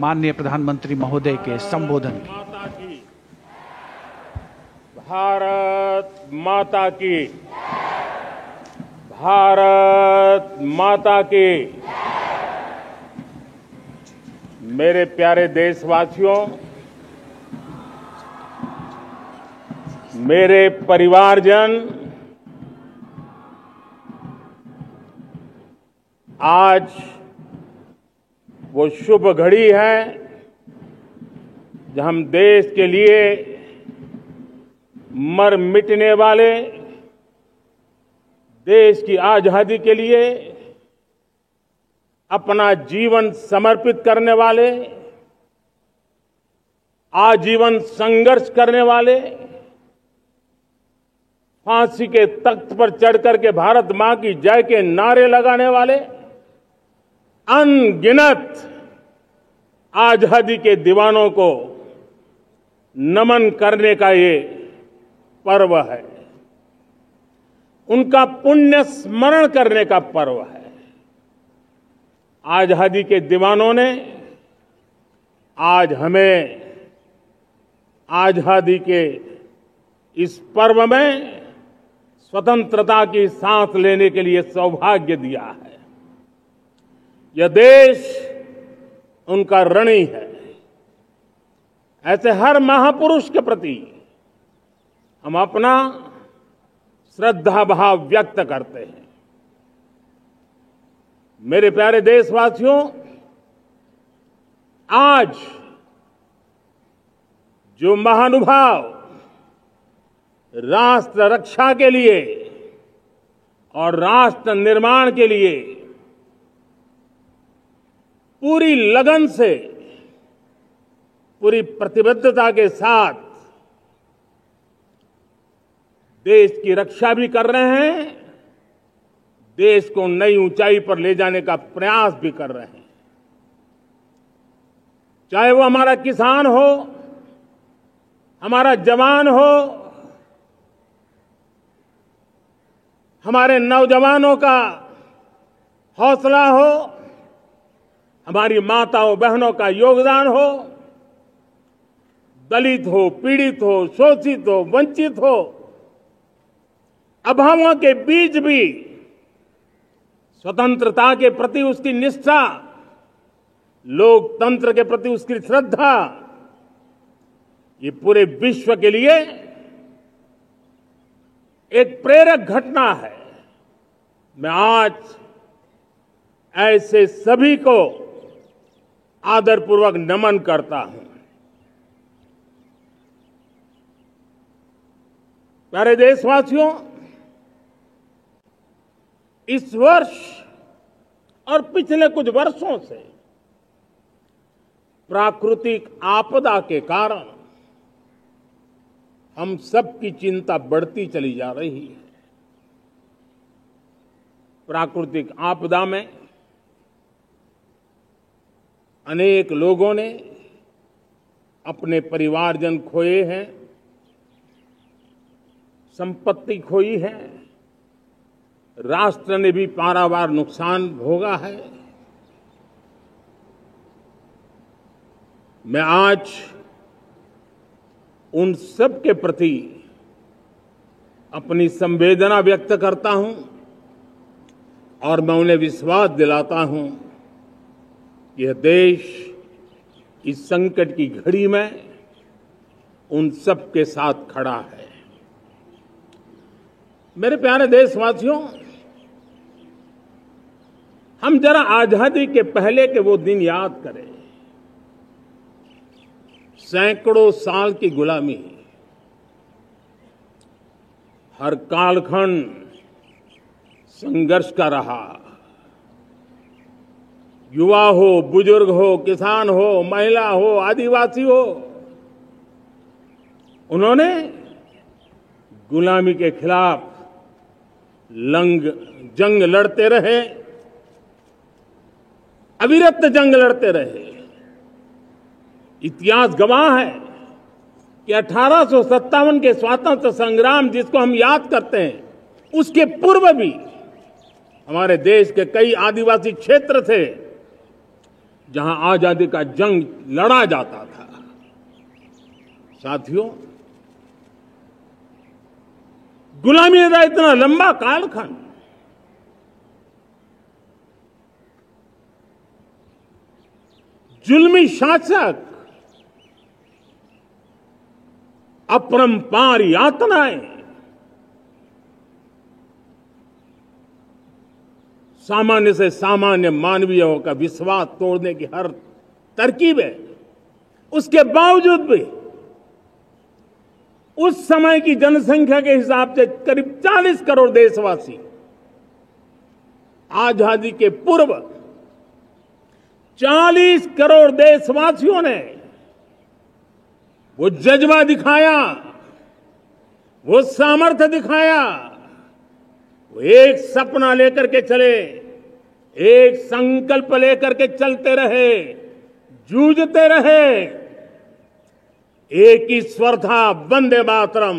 माननीय प्रधानमंत्री महोदय के संबोधन की। भारत माता की, भारत माता की। मेरे प्यारे देशवासियों, मेरे परिवारजन, आज वो शुभ घड़ी है जब हम देश के लिए मर मिटने वाले, देश की आजादी के लिए अपना जीवन समर्पित करने वाले, आजीवन संघर्ष करने वाले, फांसी के तख्त पर चढ़कर के भारत मां की जय के नारे लगाने वाले अनगिनत आजादी के दीवानों को नमन करने का ये पर्व है, उनका पुण्य स्मरण करने का पर्व है। आजादी के दीवानों ने आज हमें आजादी के इस पर्व में स्वतंत्रता की सांस लेने के लिए सौभाग्य दिया है। यह देश उनका ऋणी है। ऐसे हर महापुरुष के प्रति हम अपना श्रद्धा भाव व्यक्त करते हैं। मेरे प्यारे देशवासियों, आज जो महानुभाव राष्ट्र रक्षा के लिए और राष्ट्र निर्माण के लिए पूरी लगन से, पूरी प्रतिबद्धता के साथ देश की रक्षा भी कर रहे हैं, देश को नई ऊंचाई पर ले जाने का प्रयास भी कर रहे हैं। चाहे वो हमारा किसान हो, हमारा जवान हो, हमारे नौजवानों का हौसला हो, हमारी माताओं बहनों का योगदान हो, दलित हो, पीड़ित हो, शोषित हो, वंचित हो, अभावों के बीच भी स्वतंत्रता के प्रति उसकी निष्ठा, लोकतंत्र के प्रति उसकी श्रद्धा, ये पूरे विश्व के लिए एक प्रेरक घटना है। मैं आज ऐसे सभी को आदरपूर्वक नमन करता हूं। प्यारे देशवासियों, इस वर्ष और पिछले कुछ वर्षों से प्राकृतिक आपदा के कारण हम सबकी चिंता बढ़ती चली जा रही है। प्राकृतिक आपदा में अनेक लोगों ने अपने परिवारजन खोए हैं, संपत्ति खोई है, राष्ट्र ने भी पारावार नुकसान भोगा है। मैं आज उन सब के प्रति अपनी संवेदना व्यक्त करता हूं और मैं उन्हें विश्वास दिलाता हूं कि यह देश इस संकट की घड़ी में उन सब के साथ खड़ा है। मेरे प्यारे देशवासियों, हम जरा आजादी के पहले के वो दिन याद करें। सैकड़ों साल की गुलामी, हर कालखंड संघर्ष का रहा। युवा हो, बुजुर्ग हो, किसान हो, महिला हो, आदिवासी हो, उन्होंने गुलामी के खिलाफ जंग लड़ते रहे, अविरत जंग लड़ते रहे। इतिहास गवाह है कि 1857 के स्वतंत्रता संग्राम जिसको हम याद करते हैं, उसके पूर्व भी हमारे देश के कई आदिवासी क्षेत्र थे जहां आजादी का जंग लड़ा जाता था। साथियों, गुलामी का इतना लंबा कालखंड जुल्मी शासक, अपरंपार यातनाएं, सामान्य से सामान्य मानवीयों का विश्वास तोड़ने की हर तरकीब है। उसके बावजूद भी उस समय की जनसंख्या के हिसाब से करीब 40 करोड़ देशवासी आजादी के पूर्व 40 करोड़ देशवासियों ने वो जज्बा दिखाया, वो सामर्थ्य दिखाया, वो एक सपना लेकर के चले, एक संकल्प लेकर के चलते रहे, जूझते रहे। एक ही स्वर था, वंदे मातरम।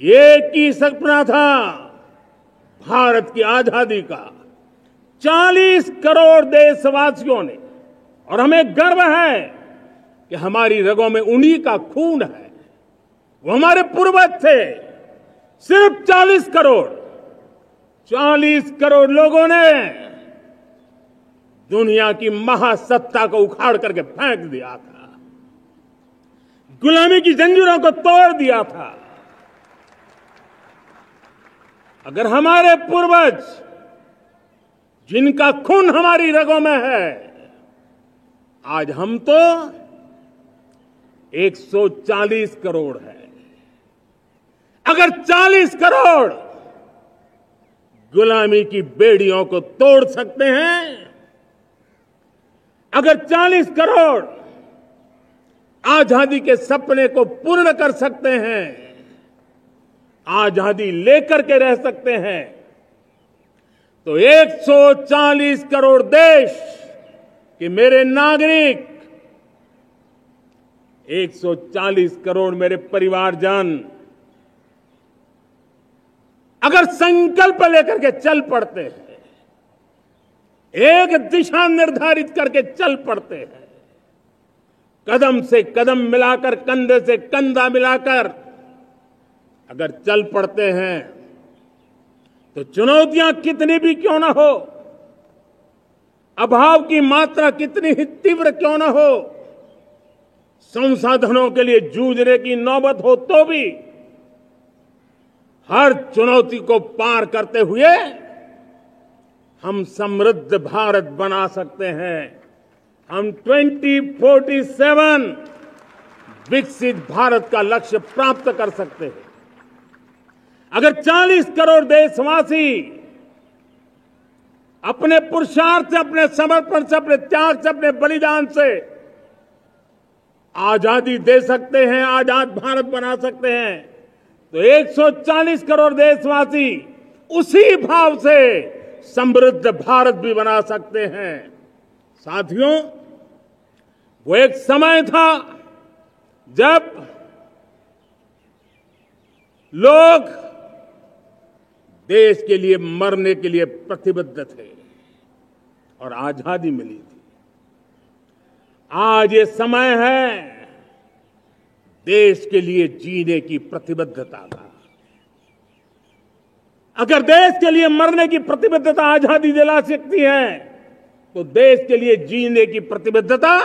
एक ही सपना था, भारत की आजादी का। 40 करोड़ देशवासियों ने, और हमें गर्व है कि हमारी रगों में उन्हीं का खून है। वो हमारे पूर्वज थे। सिर्फ 40 करोड़ लोगों ने दुनिया की महासत्ता को उखाड़ करके फेंक दिया था, गुलामी की जंजीरों को तोड़ दिया था। अगर हमारे पूर्वज, जिनका खून हमारी रगों में है, आज हम तो 140 करोड़ है। अगर 40 करोड़ गुलामी की बेड़ियों को तोड़ सकते हैं, अगर 40 करोड़ आजादी के सपने को पूर्ण कर सकते हैं, आजादी लेकर के रह सकते हैं, तो 140 करोड़ देश के मेरे नागरिक, 140 करोड़ मेरे परिवारजन अगर संकल्प लेकर के चल पड़ते हैं, एक दिशा निर्धारित करके चल पड़ते हैं, कदम से कदम मिलाकर, कंधे से कंधा मिलाकर अगर चल पड़ते हैं, तो चुनौतियां कितनी भी क्यों ना हो, अभाव की मात्रा कितनी ही तीव्र क्यों ना हो, संसाधनों के लिए जूझने की नौबत हो तो भी हर चुनौती को पार करते हुए हम समृद्ध भारत बना सकते हैं। हम 2047 विकसित भारत का लक्ष्य प्राप्त कर सकते हैं। अगर 40 करोड़ देशवासी अपने पुरुषार्थ से, अपने समर्पण से, अपने त्याग से, अपने बलिदान से आजादी दे सकते हैं, आजाद भारत बना सकते हैं, तो 140 करोड़ देशवासी उसी भाव से समृद्ध भारत भी बना सकते हैं। साथियों, वो एक समय था जब लोग देश के लिए मरने के लिए प्रतिबद्ध थे और आजादी मिली थी। आज ये समय है देश के लिए जीने की प्रतिबद्धता का। अगर देश के लिए मरने की प्रतिबद्धता आजादी दिला सकती है, तो देश के लिए जीने की प्रतिबद्धता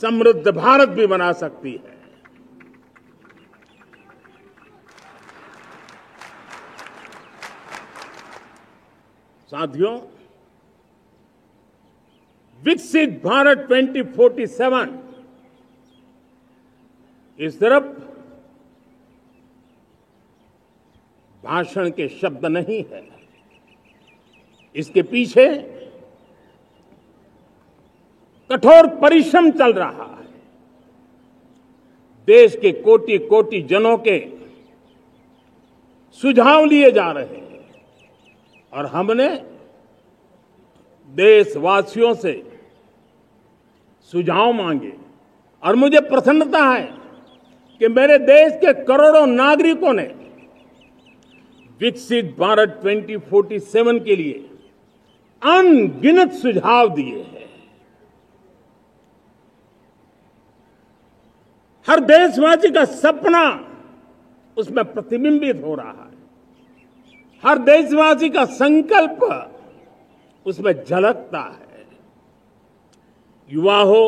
समृद्ध भारत भी बना सकती है। साथियों, विकसित भारत 2047 इस तरफ भाषण के शब्द नहीं है, इसके पीछे कठोर परिश्रम चल रहा है। देश के कोटि कोटि जनों के सुझाव लिए जा रहे हैं और हमने देशवासियों से सुझाव मांगे। और मुझे प्रसन्नता है कि मेरे देश के करोड़ों नागरिकों ने विकसित भारत 2047 के लिए अनगिनत सुझाव दिए हैं। हर देशवासी का सपना उसमें प्रतिबिंबित हो रहा है। हर देशवासी का संकल्प उसमें झलकता है। युवा हो,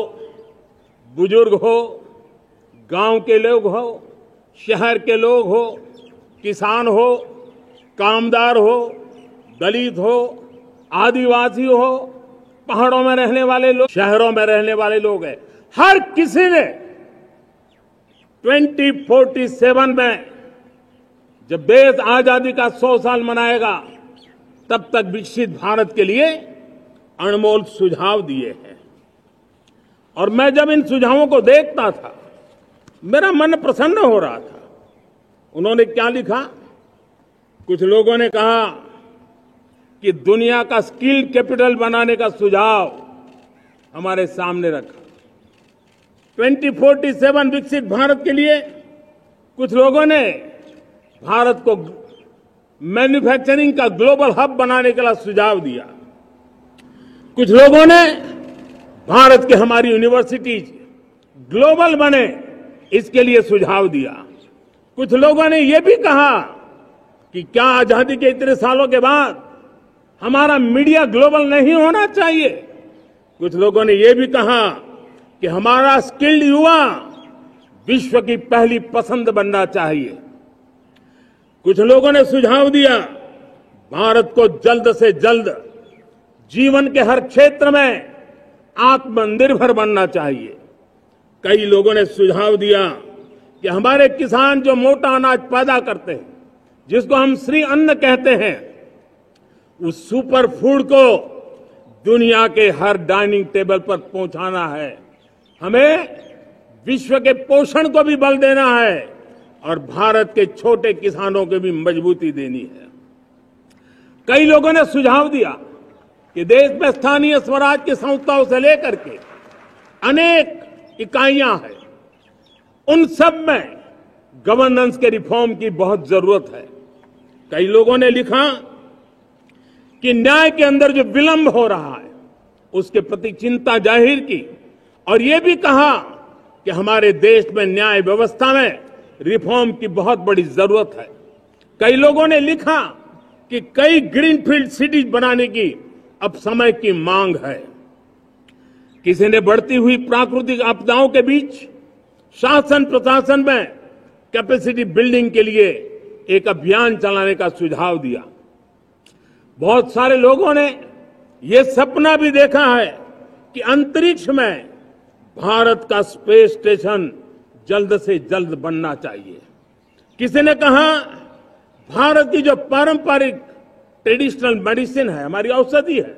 बुजुर्ग हो, गांव के लोग हो, शहर के लोग हो, किसान हो, कामदार हो, दलित हो, आदिवासी हो, पहाड़ों में रहने वाले लोग, शहरों में रहने वाले लोग हैं, हर किसी ने 2047 में जब देश आजादी का 100 साल मनाएगा तब तक विकसित भारत के लिए अनमोल सुझाव दिए हैं। और मैं जब इन सुझावों को देखता था मेरा मन प्रसन्न हो रहा था। उन्होंने क्या लिखा? कुछ लोगों ने कहा कि दुनिया का स्किल कैपिटल बनाने का सुझाव हमारे सामने रखा। 2047 विकसित भारत के लिए कुछ लोगों ने भारत को मैन्युफैक्चरिंग का ग्लोबल हब बनाने का सुझाव दिया। कुछ लोगों ने भारत की हमारी यूनिवर्सिटीज ग्लोबल बने इसके लिए सुझाव दिया। कुछ लोगों ने यह भी कहा कि क्या आजादी के इतने सालों के बाद हमारा मीडिया ग्लोबल नहीं होना चाहिए। कुछ लोगों ने यह भी कहा कि हमारा स्किल्ड युवा विश्व की पहली पसंद बनना चाहिए। कुछ लोगों ने सुझाव दिया भारत को जल्द से जल्द जीवन के हर क्षेत्र में आत्मनिर्भर बनना चाहिए। कई लोगों ने सुझाव दिया कि हमारे किसान जो मोटा अनाज पैदा करते हैं, जिसको हम श्री अन्न कहते हैं, उस सुपर फूड को दुनिया के हर डाइनिंग टेबल पर पहुंचाना है। हमें विश्व के पोषण को भी बल देना है और भारत के छोटे किसानों को भी मजबूती देनी है। कई लोगों ने सुझाव दिया कि देश में स्थानीय स्वराज की संस्थाओं से लेकर के अनेक इकाइयां हैं, उन सब में गवर्नेंस के रिफॉर्म की बहुत जरूरत है। कई लोगों ने लिखा कि न्याय के अंदर जो विलंब हो रहा है उसके प्रति चिंता जाहिर की और ये भी कहा कि हमारे देश में न्याय व्यवस्था में रिफॉर्म की बहुत बड़ी जरूरत है। कई लोगों ने लिखा कि कई ग्रीनफील्ड सिटीज बनाने की अब समय की मांग है। किसी ने बढ़ती हुई प्राकृतिक आपदाओं के बीच शासन प्रशासन में कैपेसिटी बिल्डिंग के लिए एक अभियान चलाने का सुझाव दिया। बहुत सारे लोगों ने यह सपना भी देखा है कि अंतरिक्ष में भारत का स्पेस स्टेशन जल्द से जल्द बनना चाहिए। किसी ने कहा भारत की जो पारंपरिक ट्रेडिशनल मेडिसिन है, हमारी औषधि है,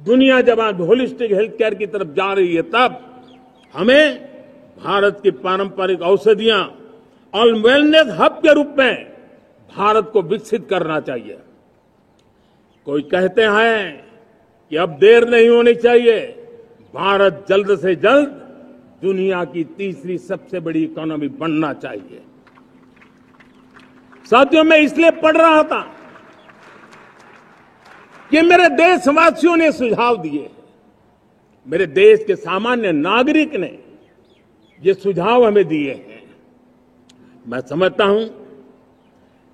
दुनिया जब आज होलिस्टिक हेल्थ केयर की तरफ जा रही है तब हमें भारत की पारंपरिक औषधियां और वेलनेस हब के रूप में भारत को विकसित करना चाहिए। कोई कहते हैं कि अब देर नहीं होनी चाहिए, भारत जल्द से जल्द दुनिया की तीसरी सबसे बड़ी इकोनॉमी बनना चाहिए। साथियों, मैं इसलिए पढ़ रहा था कि मेरे देशवासियों ने सुझाव दिए, मेरे देश के सामान्य नागरिक ने ये सुझाव हमें दिए हैं। मैं समझता हूं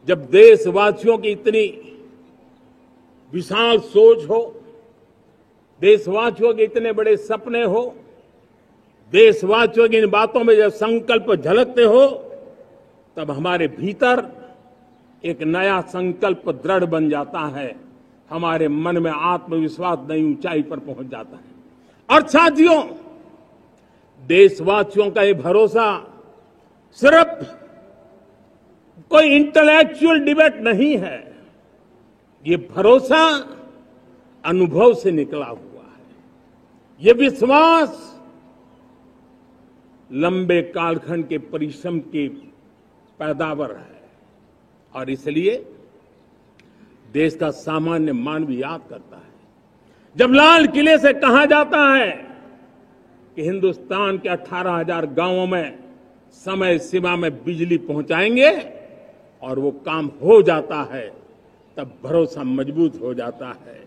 जब देशवासियों की इतनी विशाल सोच हो, देशवासियों के इतने बड़े सपने हो, देशवासियों की इन बातों में जब संकल्प झलकते हो तब हमारे भीतर एक नया संकल्प दृढ़ बन जाता है, हमारे मन में आत्मविश्वास नई ऊंचाई पर पहुंच जाता है। और साथियों, देशवासियों का ये भरोसा सिर्फ कोई इंटेलेक्चुअल डिबेट नहीं है, ये भरोसा अनुभव से निकला हुआ है। ये विश्वास लंबे कालखंड के परिश्रम की पैदावार है और इसलिए देश का सामान्य मानव याद करता है जब लाल किले से कहा जाता है कि हिंदुस्तान के 18,000 गांवों में समय सीमा में बिजली पहुंचाएंगे और वो काम हो जाता है, तब भरोसा मजबूत हो जाता है।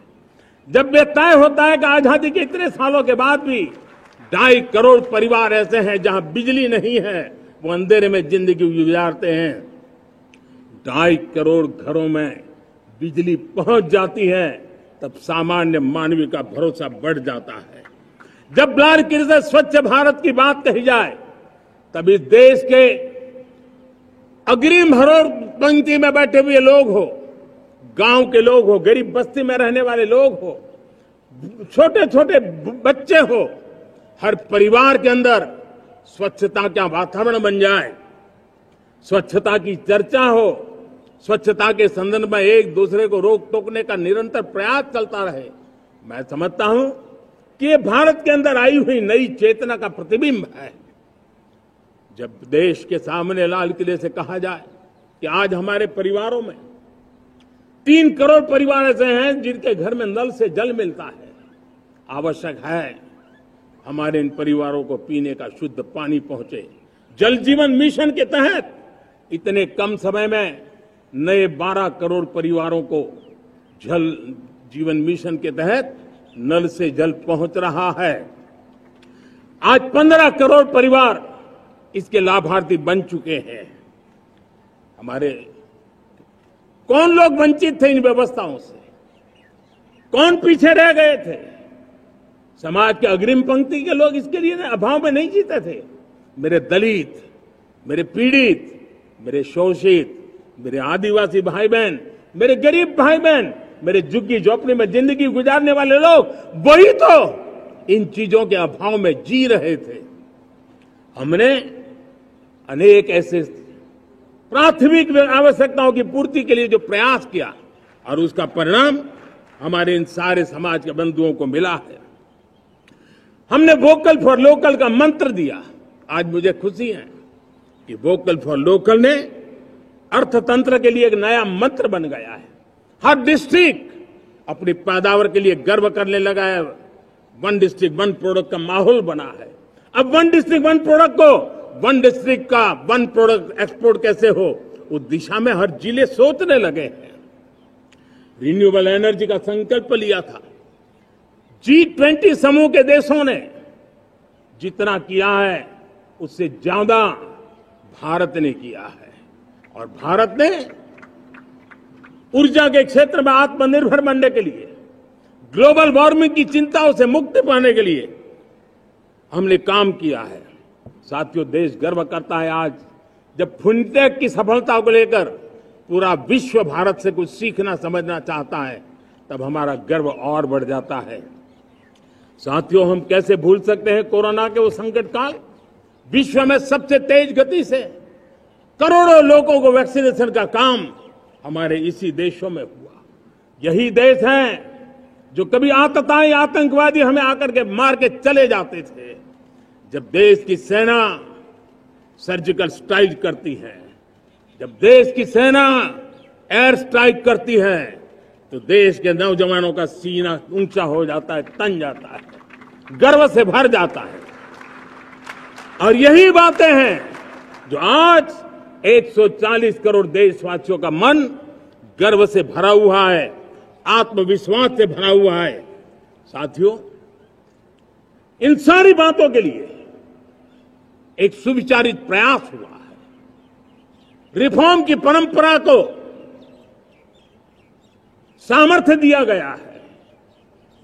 जब ये तय होता है कि आजादी के इतने सालों के बाद भी 2.5 करोड़ परिवार ऐसे हैं जहां बिजली नहीं है, वो अंधेरे में जिंदगी गुजारते हैं। 2.5 करोड़ घरों में बिजली पहुंच जाती है, तब सामान्य मानवीय का भरोसा बढ़ जाता है। जब बारीकी से स्वच्छ भारत की बात कही जाए, तब इस देश के अग्रिम हरोड़ पंक्ति में बैठे हुए लोग हो, गांव के लोग हो, गरीब बस्ती में रहने वाले लोग हो, छोटे छोटे बच्चे हो, हर परिवार के अंदर स्वच्छता का वातावरण बन जाए, स्वच्छता की चर्चा हो, स्वच्छता के संदर्भ में एक दूसरे को रोक टोकने का निरंतर प्रयास चलता रहे। मैं समझता हूं कि ये भारत के अंदर आई हुई नई चेतना का प्रतिबिंब है। जब देश के सामने लाल किले से कहा जाए कि आज हमारे परिवारों में 3 करोड़ परिवार ऐसे हैं जिनके घर में नल से जल मिलता है, आवश्यक है हमारे इन परिवारों को पीने का शुद्ध पानी पहुंचे। जल जीवन मिशन के तहत इतने कम समय में नए 12 करोड़ परिवारों को जल जीवन मिशन के तहत नल से जल पहुंच रहा है। आज 15 करोड़ परिवार इसके लाभार्थी बन चुके हैं। हमारे कौन लोग वंचित थे इन व्यवस्थाओं से? कौन पीछे रह गए थे? समाज के अग्रिम पंक्ति के लोग इसके लिए अभाव में नहीं जीते थे। मेरे दलित, मेरे पीड़ित, मेरे शोषित, मेरे आदिवासी भाई बहन, मेरे गरीब भाई बहन, मेरे झुग्गी झोपड़ी में जिंदगी गुजारने वाले लोग, वही तो इन चीजों के अभाव में जी रहे थे। हमने अनेक ऐसे प्राथमिक आवश्यकताओं की पूर्ति के लिए जो प्रयास किया, और उसका परिणाम हमारे इन सारे समाज के बंधुओं को मिला है। हमने वोकल फॉर लोकल का मंत्र दिया। आज मुझे खुशी है कि वोकल फॉर लोकल ने अर्थतंत्र के लिए एक नया मंत्र बन गया है। हर डिस्ट्रिक्ट अपनी पैदावार के लिए गर्व करने लगा है। 1 डिस्ट्रिक्ट 1 प्रोडक्ट का माहौल बना है। अब 1 डिस्ट्रिक्ट 1 प्रोडक्ट को 1 डिस्ट्रिक्ट का 1 प्रोडक्ट एक्सपोर्ट कैसे हो, उस दिशा में हर जिले सोचने लगे हैं। रिन्यूएबल एनर्जी का संकल्प लिया था। G20 समूह के देशों ने जितना किया है उससे ज्यादा भारत ने किया है, और भारत ने ऊर्जा के क्षेत्र में आत्मनिर्भर बनने के लिए, ग्लोबल वार्मिंग की चिंताओं से मुक्ति पाने के लिए हमने काम किया है। साथियों, देश गर्व करता है आज जब फिनटेक की सफलता को लेकर पूरा विश्व भारत से कुछ सीखना समझना चाहता है, तब हमारा गर्व और बढ़ जाता है। साथियों, हम कैसे भूल सकते हैं कोरोना के वो संकट काल। विश्व में सबसे तेज गति से करोड़ों लोगों को वैक्सीनेशन का काम हमारे इसी देशों में हुआ। यही देश हैं जो कभी आतताई आतंकवादी हमें आकर के मार के चले जाते थे। जब देश की सेना सर्जिकल स्ट्राइक करती है, जब देश की सेना एयर स्ट्राइक करती है, तो देश के नौजवानों का सीना ऊंचा हो जाता है, तन जाता है, गर्व से भर जाता है। और यही बातें हैं जो आज 140 करोड़ देशवासियों का मन गर्व से भरा हुआ है, आत्मविश्वास से भरा हुआ है। साथियों, इन सारी बातों के लिए एक सुविचारित प्रयास हुआ है। रिफॉर्म की परंपरा को सामर्थ्य दिया गया है,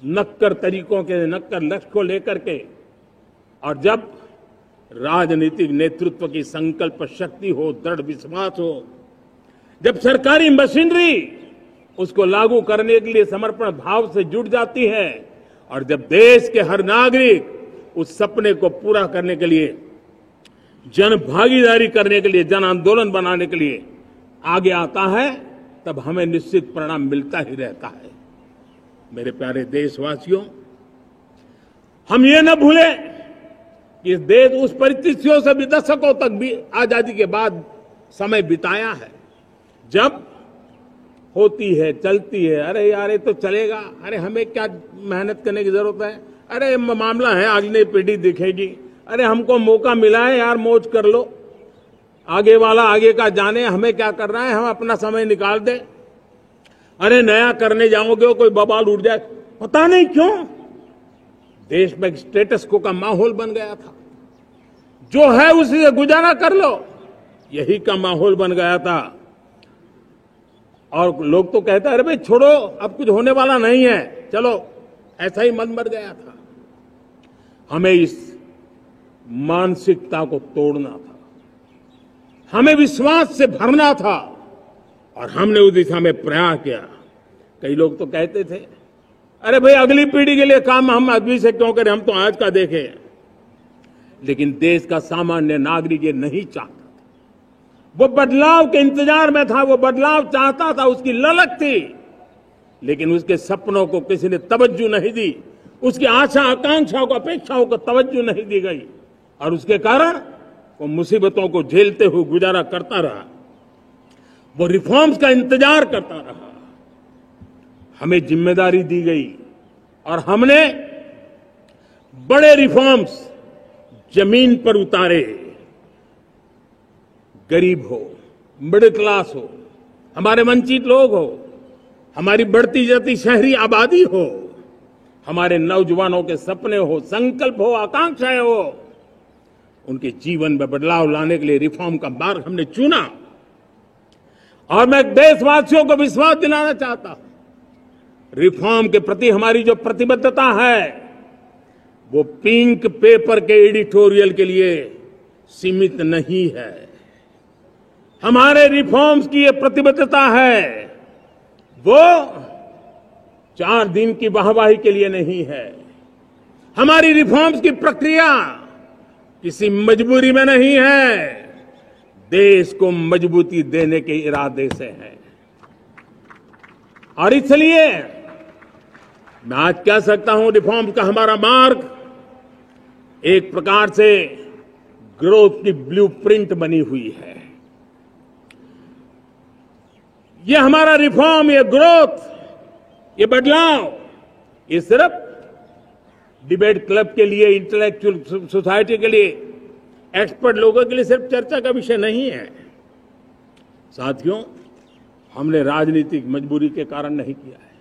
नक्कर तरीकों के, नक्कर लक्ष्य को लेकर के। और जब राजनीतिक नेतृत्व की संकल्प शक्ति हो, दृढ़ विश्वास हो, जब सरकारी मशीनरी उसको लागू करने के लिए समर्पण भाव से जुट जाती है, और जब देश के हर नागरिक उस सपने को पूरा करने के लिए, जन भागीदारी करने के लिए, जन आंदोलन बनाने के लिए आगे आता है, तब हमें निश्चित परिणाम मिलता ही रहता है। मेरे प्यारे देशवासियों, हम ये न भूलें कि देश उस परिस्थितियों से भी दशकों तक भी आजादी के बाद समय बिताया है, जब होती है, चलती है, अरे यार ये तो चलेगा, अरे हमें क्या मेहनत करने की जरूरत है, अरे मामला है अगली पीढ़ी दिखेगी, अरे हमको मौका मिला है यार, मौज कर लो, आगे वाला आगे का जाने, हमें क्या करना है, हम अपना समय निकाल दें। अरे नया करने जाओगे कोई बवाल उठ जाए, पता नहीं क्यों देश में एक स्टेटस को का माहौल बन गया था। जो है उसी से गुजारा कर लो, यही का माहौल बन गया था। और लोग तो कहते हैं अरे भाई छोड़ो, अब कुछ होने वाला नहीं है, चलो, ऐसा ही मन बन गया था। हमें इस मानसिकता को तोड़ना था, हमें विश्वास से भरना था, और हमने उस दिशा में प्रयास किया। कई लोग तो कहते थे अरे भाई अगली पीढ़ी के लिए काम हम अभी से क्यों करें, हम तो आज का देखें। लेकिन देश का सामान्य नागरिक ये नहीं चाहता था। वो बदलाव के इंतजार में था, वो बदलाव चाहता था, उसकी ललक थी, लेकिन उसके सपनों को किसी ने तवज्जो नहीं दी, उसकी आशा आकांक्षाओं को अपेक्षाओं को तवज्जो नहीं दी गई, और उसके कारण वो मुसीबतों को झेलते हुए गुजारा करता रहा, वो रिफॉर्म्स का इंतजार करता रहा। हमें जिम्मेदारी दी गई और हमने बड़े रिफॉर्म्स जमीन पर उतारे। गरीब हो, मिडिल क्लास हो, हमारे वंचित लोग हो, हमारी बढ़ती जाती शहरी आबादी हो, हमारे नौजवानों के सपने हो, संकल्प हो, आकांक्षाएं हो, उनके जीवन में बदलाव लाने के लिए रिफॉर्म का मार्ग हमने चुना। और मैं देशवासियों को विश्वास दिलाना चाहता हूं, रिफॉर्म के प्रति हमारी जो प्रतिबद्धता है वो पिंक पेपर के एडिटोरियल के लिए सीमित नहीं है। हमारे रिफॉर्म्स की ये प्रतिबद्धता है, वो 4 दिन की वाहवाही के लिए नहीं है। हमारी रिफॉर्म्स की प्रक्रिया किसी मजबूरी में नहीं है, देश को मजबूती देने के इरादे से है। और इसलिए मैं आज कह सकता हूं, रिफॉर्म का हमारा मार्ग एक प्रकार से ग्रोथ की ब्लूप्रिंट बनी हुई है। ये हमारा रिफॉर्म, ये ग्रोथ, ये बदलाव, ये सिर्फ डिबेट क्लब के लिए, इंटेलेक्चुअल सोसाइटी के लिए, एक्सपर्ट लोगों के लिए सिर्फ चर्चा का विषय नहीं है। साथियों, हमने राजनीतिक मजबूरी के कारण नहीं किया है।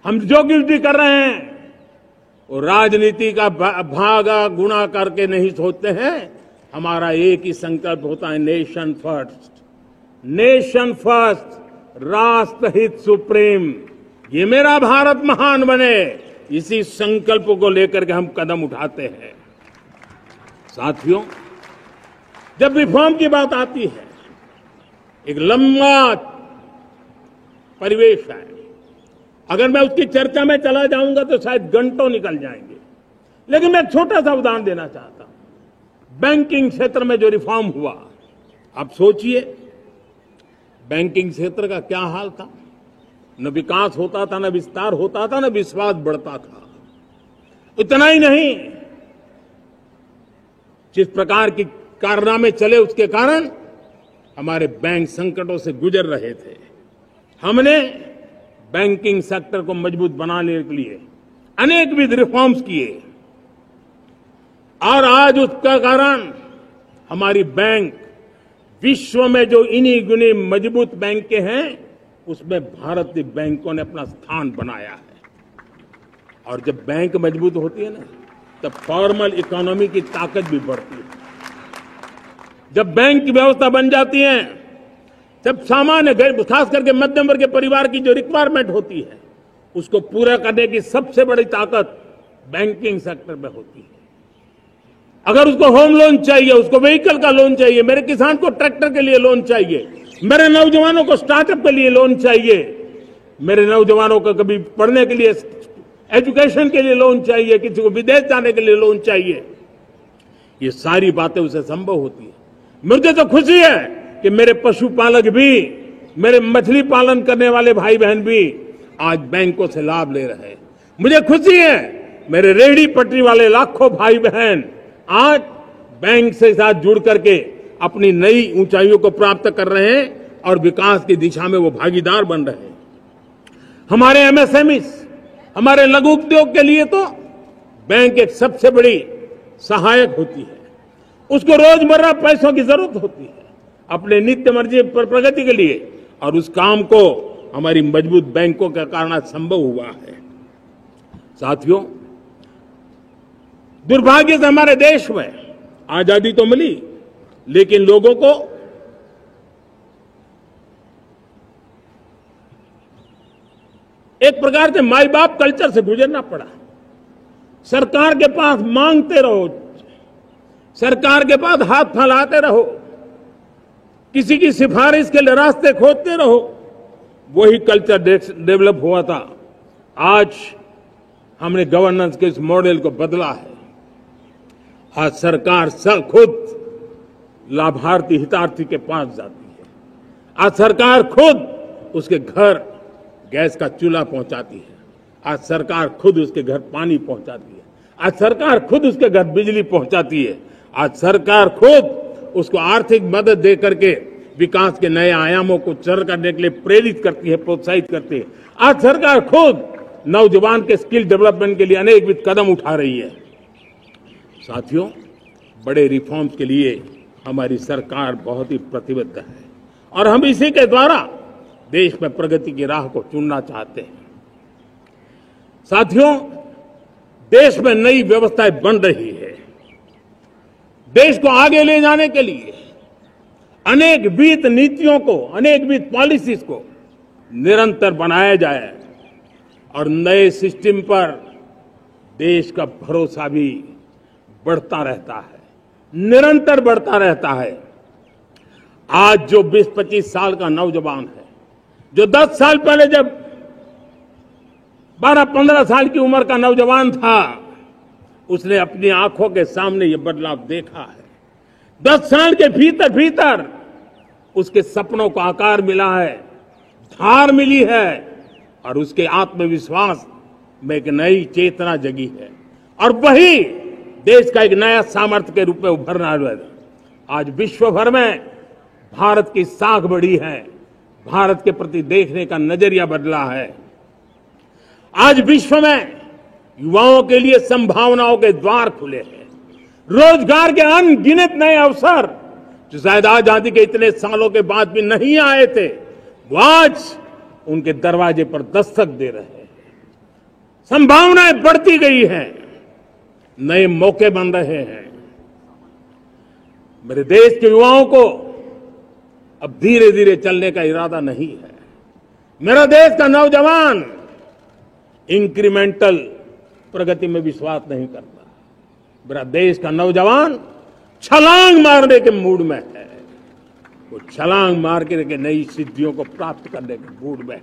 हम जो कुछ भी कर रहे हैं वो राजनीति का भागा गुणा करके नहीं सोचते हैं। हमारा एक ही संकल्प होता है, नेशन फर्स्ट, नेशन फर्स्ट, राष्ट्र हित सुप्रीम, ये मेरा भारत महान बने, इसी संकल्प को लेकर के हम कदम उठाते हैं। साथियों, जब रिफॉर्म की बात आती है, एक लंबा परिवेश है। अगर मैं उसकी चर्चा में चला जाऊंगा तो शायद घंटों निकल जाएंगे, लेकिन मैं एक छोटा सा उदाहरण देना चाहता हूं। बैंकिंग क्षेत्र में जो रिफॉर्म हुआ, आप सोचिए बैंकिंग क्षेत्र का क्या हाल था। न विकास होता था, न विस्तार होता था, न विश्वास बढ़ता था। इतना ही नहीं, जिस प्रकार की कारनामे चले उसके कारण हमारे बैंक संकटों से गुजर रहे थे। हमने बैंकिंग सेक्टर को मजबूत बनाने के लिए अनेक विध रिफॉर्म्स किए, और आज उसका कारण हमारी बैंक विश्व में जो इन्हीं गुने मजबूत बैंक के हैं, उसमें भारतीय बैंकों ने अपना स्थान बनाया है। और जब बैंक मजबूत होती है ना, तब फॉर्मल इकोनॉमी की ताकत भी बढ़ती है। जब बैंक की व्यवस्था बन जाती है, जब सामान्य खास करके मध्यम वर्ग के परिवार की जो रिक्वायरमेंट होती है, उसको पूरा करने की सबसे बड़ी ताकत बैंकिंग सेक्टर में होती है। अगर उसको होम लोन चाहिए, उसको व्हीकल का लोन चाहिए, मेरे किसान को ट्रैक्टर के लिए लोन चाहिए, मेरे नौजवानों को स्टार्टअप के लिए लोन चाहिए, मेरे नौजवानों को कभी पढ़ने के लिए, एजुकेशन के लिए लोन चाहिए, किसी को विदेश जाने के लिए लोन चाहिए, ये सारी बातें उसे संभव होती है। मुझे तो खुशी है कि मेरे पशुपालक भी, मेरे मछली पालन करने वाले भाई बहन भी आज बैंकों से लाभ ले रहे हैं। मुझे खुशी है मेरे रेहड़ी पटरी वाले लाखों भाई बहन आज बैंक से साथ जुड़ करके अपनी नई ऊंचाइयों को प्राप्त कर रहे हैं और विकास की दिशा में वो भागीदार बन रहे हैं। हमारे एमएसएमई, हमारे लघु उद्योग के लिए तो बैंक एक सबसे बड़ी सहायक होती है। उसको रोजमर्रा पैसों की जरूरत होती है अपने नित्य मर्जी पर प्रगति के लिए, और उस काम को हमारी मजबूत बैंकों के कारण संभव हुआ है। साथियों, दुर्भाग्य से हमारे देश में आजादी तो मिली, लेकिन लोगों को एक प्रकार से माई बाप कल्चर से गुजरना पड़ा। सरकार के पास मांगते रहो, सरकार के पास हाथ फैलाते रहो, किसी की सिफारिश के लिए रास्ते खोजते रहो, वही कल्चर डेवलप हुआ था। आज हमने गवर्नेंस के इस मॉडल को बदला है। आज सरकार खुद लाभार्थी हितार्थी के पास जाती है। आज सरकार खुद उसके घर गैस का चूल्हा पहुंचाती है। आज सरकार खुद उसके घर पानी पहुंचाती है। आज सरकार खुद उसके घर बिजली पहुंचाती है। आज सरकार खुद उसको आर्थिक मदद दे करके विकास के नए आयामों को सर करने के लिए प्रेरित करती है, प्रोत्साहित करती है। आज सरकार खुद नौजवान के स्किल डेवलपमेंट के लिए अनेकविध कदम उठा रही है। साथियों, बड़े रिफॉर्म्स के लिए हमारी सरकार बहुत ही प्रतिबद्ध है और हम इसी के द्वारा देश में प्रगति की राह को चुनना चाहते हैं। साथियों, देश में नई व्यवस्थाएं बन रही है। देश को आगे ले जाने के लिए अनेक वित्त नीतियों को, अनेक वित्त पॉलिसीज को निरंतर बनाया जाए और नए सिस्टम पर देश का भरोसा भी बढ़ता रहता है, निरंतर बढ़ता रहता है। आज जो 20-25 साल का नौजवान है, जो 10 साल पहले जब 12-15 साल की उम्र का नौजवान था, उसने अपनी आंखों के सामने ये बदलाव देखा है। 10 साल के भीतर भीतर उसके सपनों को आकार मिला है, धार मिली है और उसके आत्मविश्वास में एक नई चेतना जगी है और वही देश का एक नया सामर्थ्य के रूप में उभरना है। आज विश्व भर में भारत की साख बढ़ी है, भारत के प्रति देखने का नजरिया बदला है। आज विश्व में युवाओं के लिए संभावनाओं के द्वार खुले हैं। रोजगार के अनगिनत नए अवसर जो शायद आजादी के इतने सालों के बाद भी नहीं आए थे, वो आज उनके दरवाजे पर दस्तक दे रहे हैं। संभावनाएं बढ़ती गई हैं, नए मौके बन रहे हैं। मेरे देश के युवाओं को अब धीरे धीरे चलने का इरादा नहीं है। मेरा देश का नौजवान इंक्रीमेंटल प्रगति में विश्वास नहीं करता। मेरा देश का नौजवान छलांग मारने के मूड में है। वो छलांग मार के नई सिद्धियों को प्राप्त करने के मूड में है।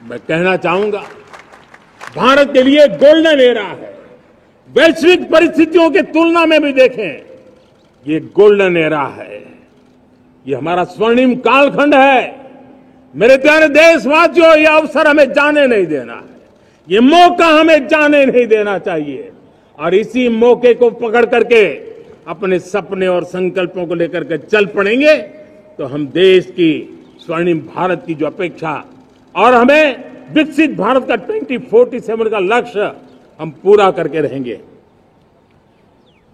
मैं कहना चाहूंगा, भारत के लिए गोल्डन एरा है। वैश्विक परिस्थितियों की तुलना में भी देखें, ये गोल्डन एरा है। ये हमारा स्वर्णिम कालखंड है। मेरे प्यारे देशवासियों, ये अवसर हमें जाने नहीं देना है। ये मौका हमें जाने नहीं देना चाहिए और इसी मौके को पकड़ करके अपने सपने और संकल्पों को लेकर के चल पड़ेंगे तो हम देश की स्वर्णिम भारत की जो अपेक्षा और हमें विकसित भारत का 2047 का लक्ष्य हम पूरा करके रहेंगे।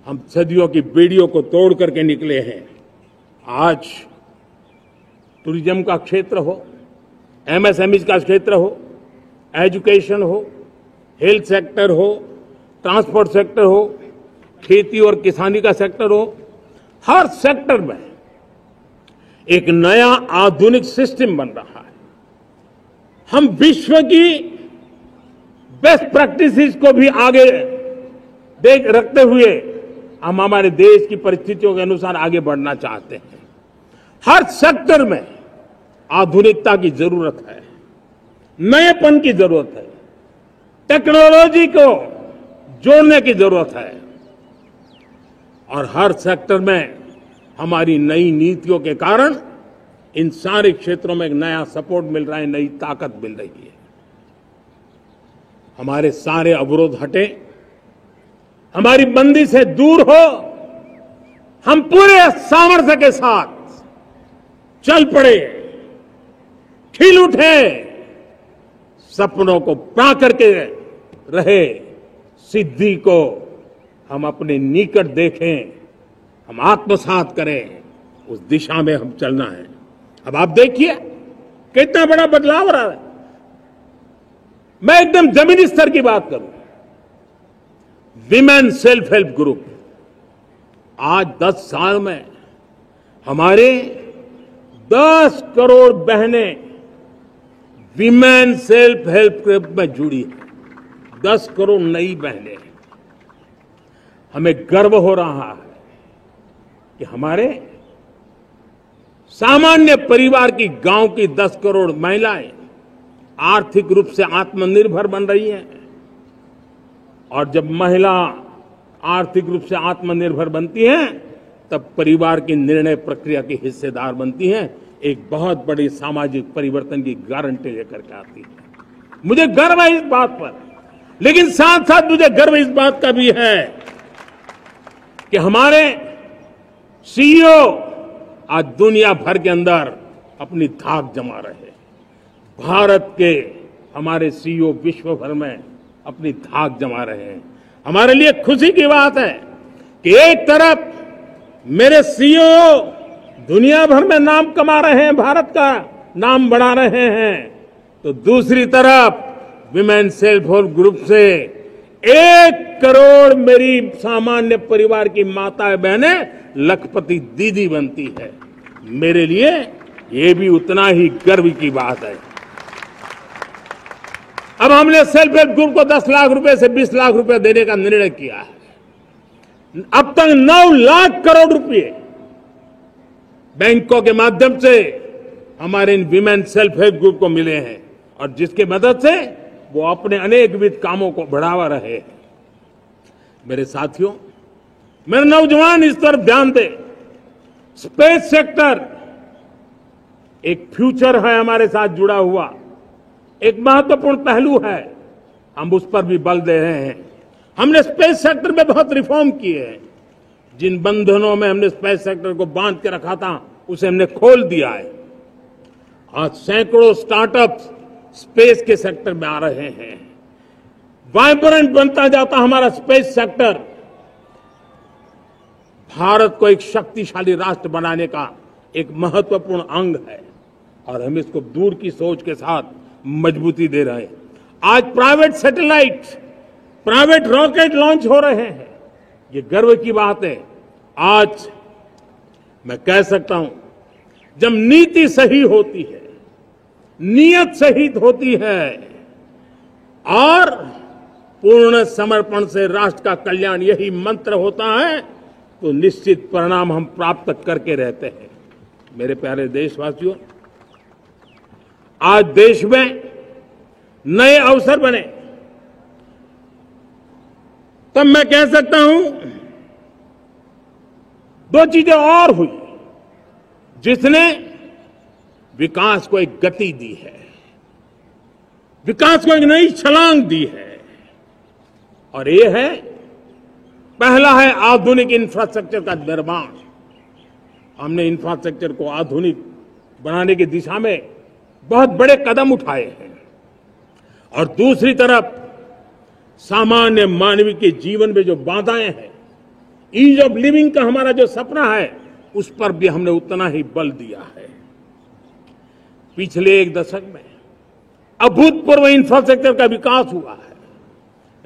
हम सदियों की बेड़ियों को तोड़ करके निकले हैं। आज टूरिज्म का क्षेत्र हो, एमएसएमई का क्षेत्र हो, एजुकेशन हो, हेल्थ सेक्टर हो, ट्रांसपोर्ट सेक्टर हो, खेती और किसानी का सेक्टर हो, हर सेक्टर में एक नया आधुनिक सिस्टम बन रहा है। हम विश्व की बेस्ट प्रैक्टिसेस को भी आगे देख रखते हुए हम हमारे देश की परिस्थितियों के अनुसार आगे बढ़ना चाहते हैं। हर सेक्टर में आधुनिकता की जरूरत है, नएपन की जरूरत है, टेक्नोलॉजी को जोड़ने की जरूरत है और हर सेक्टर में हमारी नई नीतियों के कारण इन सारे क्षेत्रों में एक नया सपोर्ट मिल रहा है, नई ताकत मिल रही है। हमारे सारे अवरोध हटे, हमारी बंदी से दूर हो, हम पूरे सामर्थ्य के साथ चल पड़े, खिल उठे, सपनों को पा करके रहे, सिद्धि को हम अपने निकट देखें, हम आत्मसात करें, उस दिशा में हम चलना है। अब आप देखिए कितना बड़ा बदलाव हो रहा है। मैं एकदम जमीनी स्तर की बात करूं, विमेन सेल्फ हेल्प ग्रुप, आज 10 साल में हमारे 10 करोड़ बहनें विमेन सेल्फ हेल्प ग्रुप में जुड़ी है। 10 करोड़ नई बहनें। हमें गर्व हो रहा है कि हमारे सामान्य परिवार की, गांव की 10 करोड़ महिलाएं आर्थिक रूप से आत्मनिर्भर बन रही हैं। और जब महिला आर्थिक रूप से आत्मनिर्भर बनती हैं, तब परिवार की निर्णय प्रक्रिया की हिस्सेदार बनती हैं, एक बहुत बड़ी सामाजिक परिवर्तन की गारंटी लेकर के आती है। मुझे गर्व है इस बात पर, लेकिन साथ साथ मुझे गर्व इस बात का भी है कि हमारे सीईओ आज दुनिया भर के अंदर अपनी धाक जमा रहे हैं। भारत के हमारे सीईओ विश्व भर में अपनी धाक जमा रहे हैं। हमारे लिए खुशी की बात है कि एक तरफ मेरे सीईओ दुनिया भर में नाम कमा रहे हैं, भारत का नाम बढ़ा रहे हैं, तो दूसरी तरफ विमेन सेल्फ हेल्प ग्रुप से 1 करोड़ मेरी सामान्य परिवार की माताएं बहनें लखपति दीदी बनती है। मेरे लिए ये भी उतना ही गर्व की बात है। अब हमने सेल्फ हेल्प ग्रुप को 10 लाख रुपए से 20 लाख रुपए देने का निर्णय किया है। अब तक 9 लाख करोड़ रुपए बैंकों के माध्यम से हमारे इन विमेन सेल्फ हेल्प ग्रुप को मिले हैं, और जिसकी मदद से वो अपने अनेकविध कामों को बढ़ावा रहे हैं। मेरे साथियों, मेरे नौजवान इस तरफ ध्यान दें। स्पेस सेक्टर एक फ्यूचर है हमारे साथ जुड़ा हुआ, एक महत्वपूर्ण पहलू है। हम उस पर भी बल दे रहे हैं। हमने स्पेस सेक्टर में बहुत रिफॉर्म किए हैं। जिन बंधनों में हमने स्पेस सेक्टर को बांध के रखा था, उसे हमने खोल दिया है। आज सैकड़ों स्टार्टअप्स स्पेस के सेक्टर में आ रहे हैं। वाइब्रेंट बनता जाता हमारा स्पेस सेक्टर भारत को एक शक्तिशाली राष्ट्र बनाने का एक महत्वपूर्ण अंग है, और हम इसको दूर की सोच के साथ मजबूती दे रहे हैं। आज private satellite, private rocket launch हो रहे हैं। ये गर्व की बात है। आज मैं कह सकता हूं, जब नीति सही होती है, नियत सही होती है और पूर्ण समर्पण से राष्ट्र का कल्याण यही मंत्र होता है, तो निश्चित परिणाम हम प्राप्त करके रहते हैं। मेरे प्यारे देशवासियों, आज देश में नए अवसर बने, तब मैं कह सकता हूं 2 चीजें और हुई जिसने विकास को एक गति दी है, विकास को एक नई छलांग दी है। और ये है, पहला है आधुनिक इंफ्रास्ट्रक्चर का निर्माण। हमने इंफ्रास्ट्रक्चर को आधुनिक बनाने की दिशा में बहुत बड़े कदम उठाए हैं। और दूसरी तरफ सामान्य मानवीय के जीवन में जो बाधाएं हैं, ईज ऑफ लिविंग का हमारा जो सपना है, उस पर भी हमने उतना ही बल दिया है। पिछले 1 दशक में अभूतपूर्व इंफ्रास्ट्रक्चर का विकास हुआ है।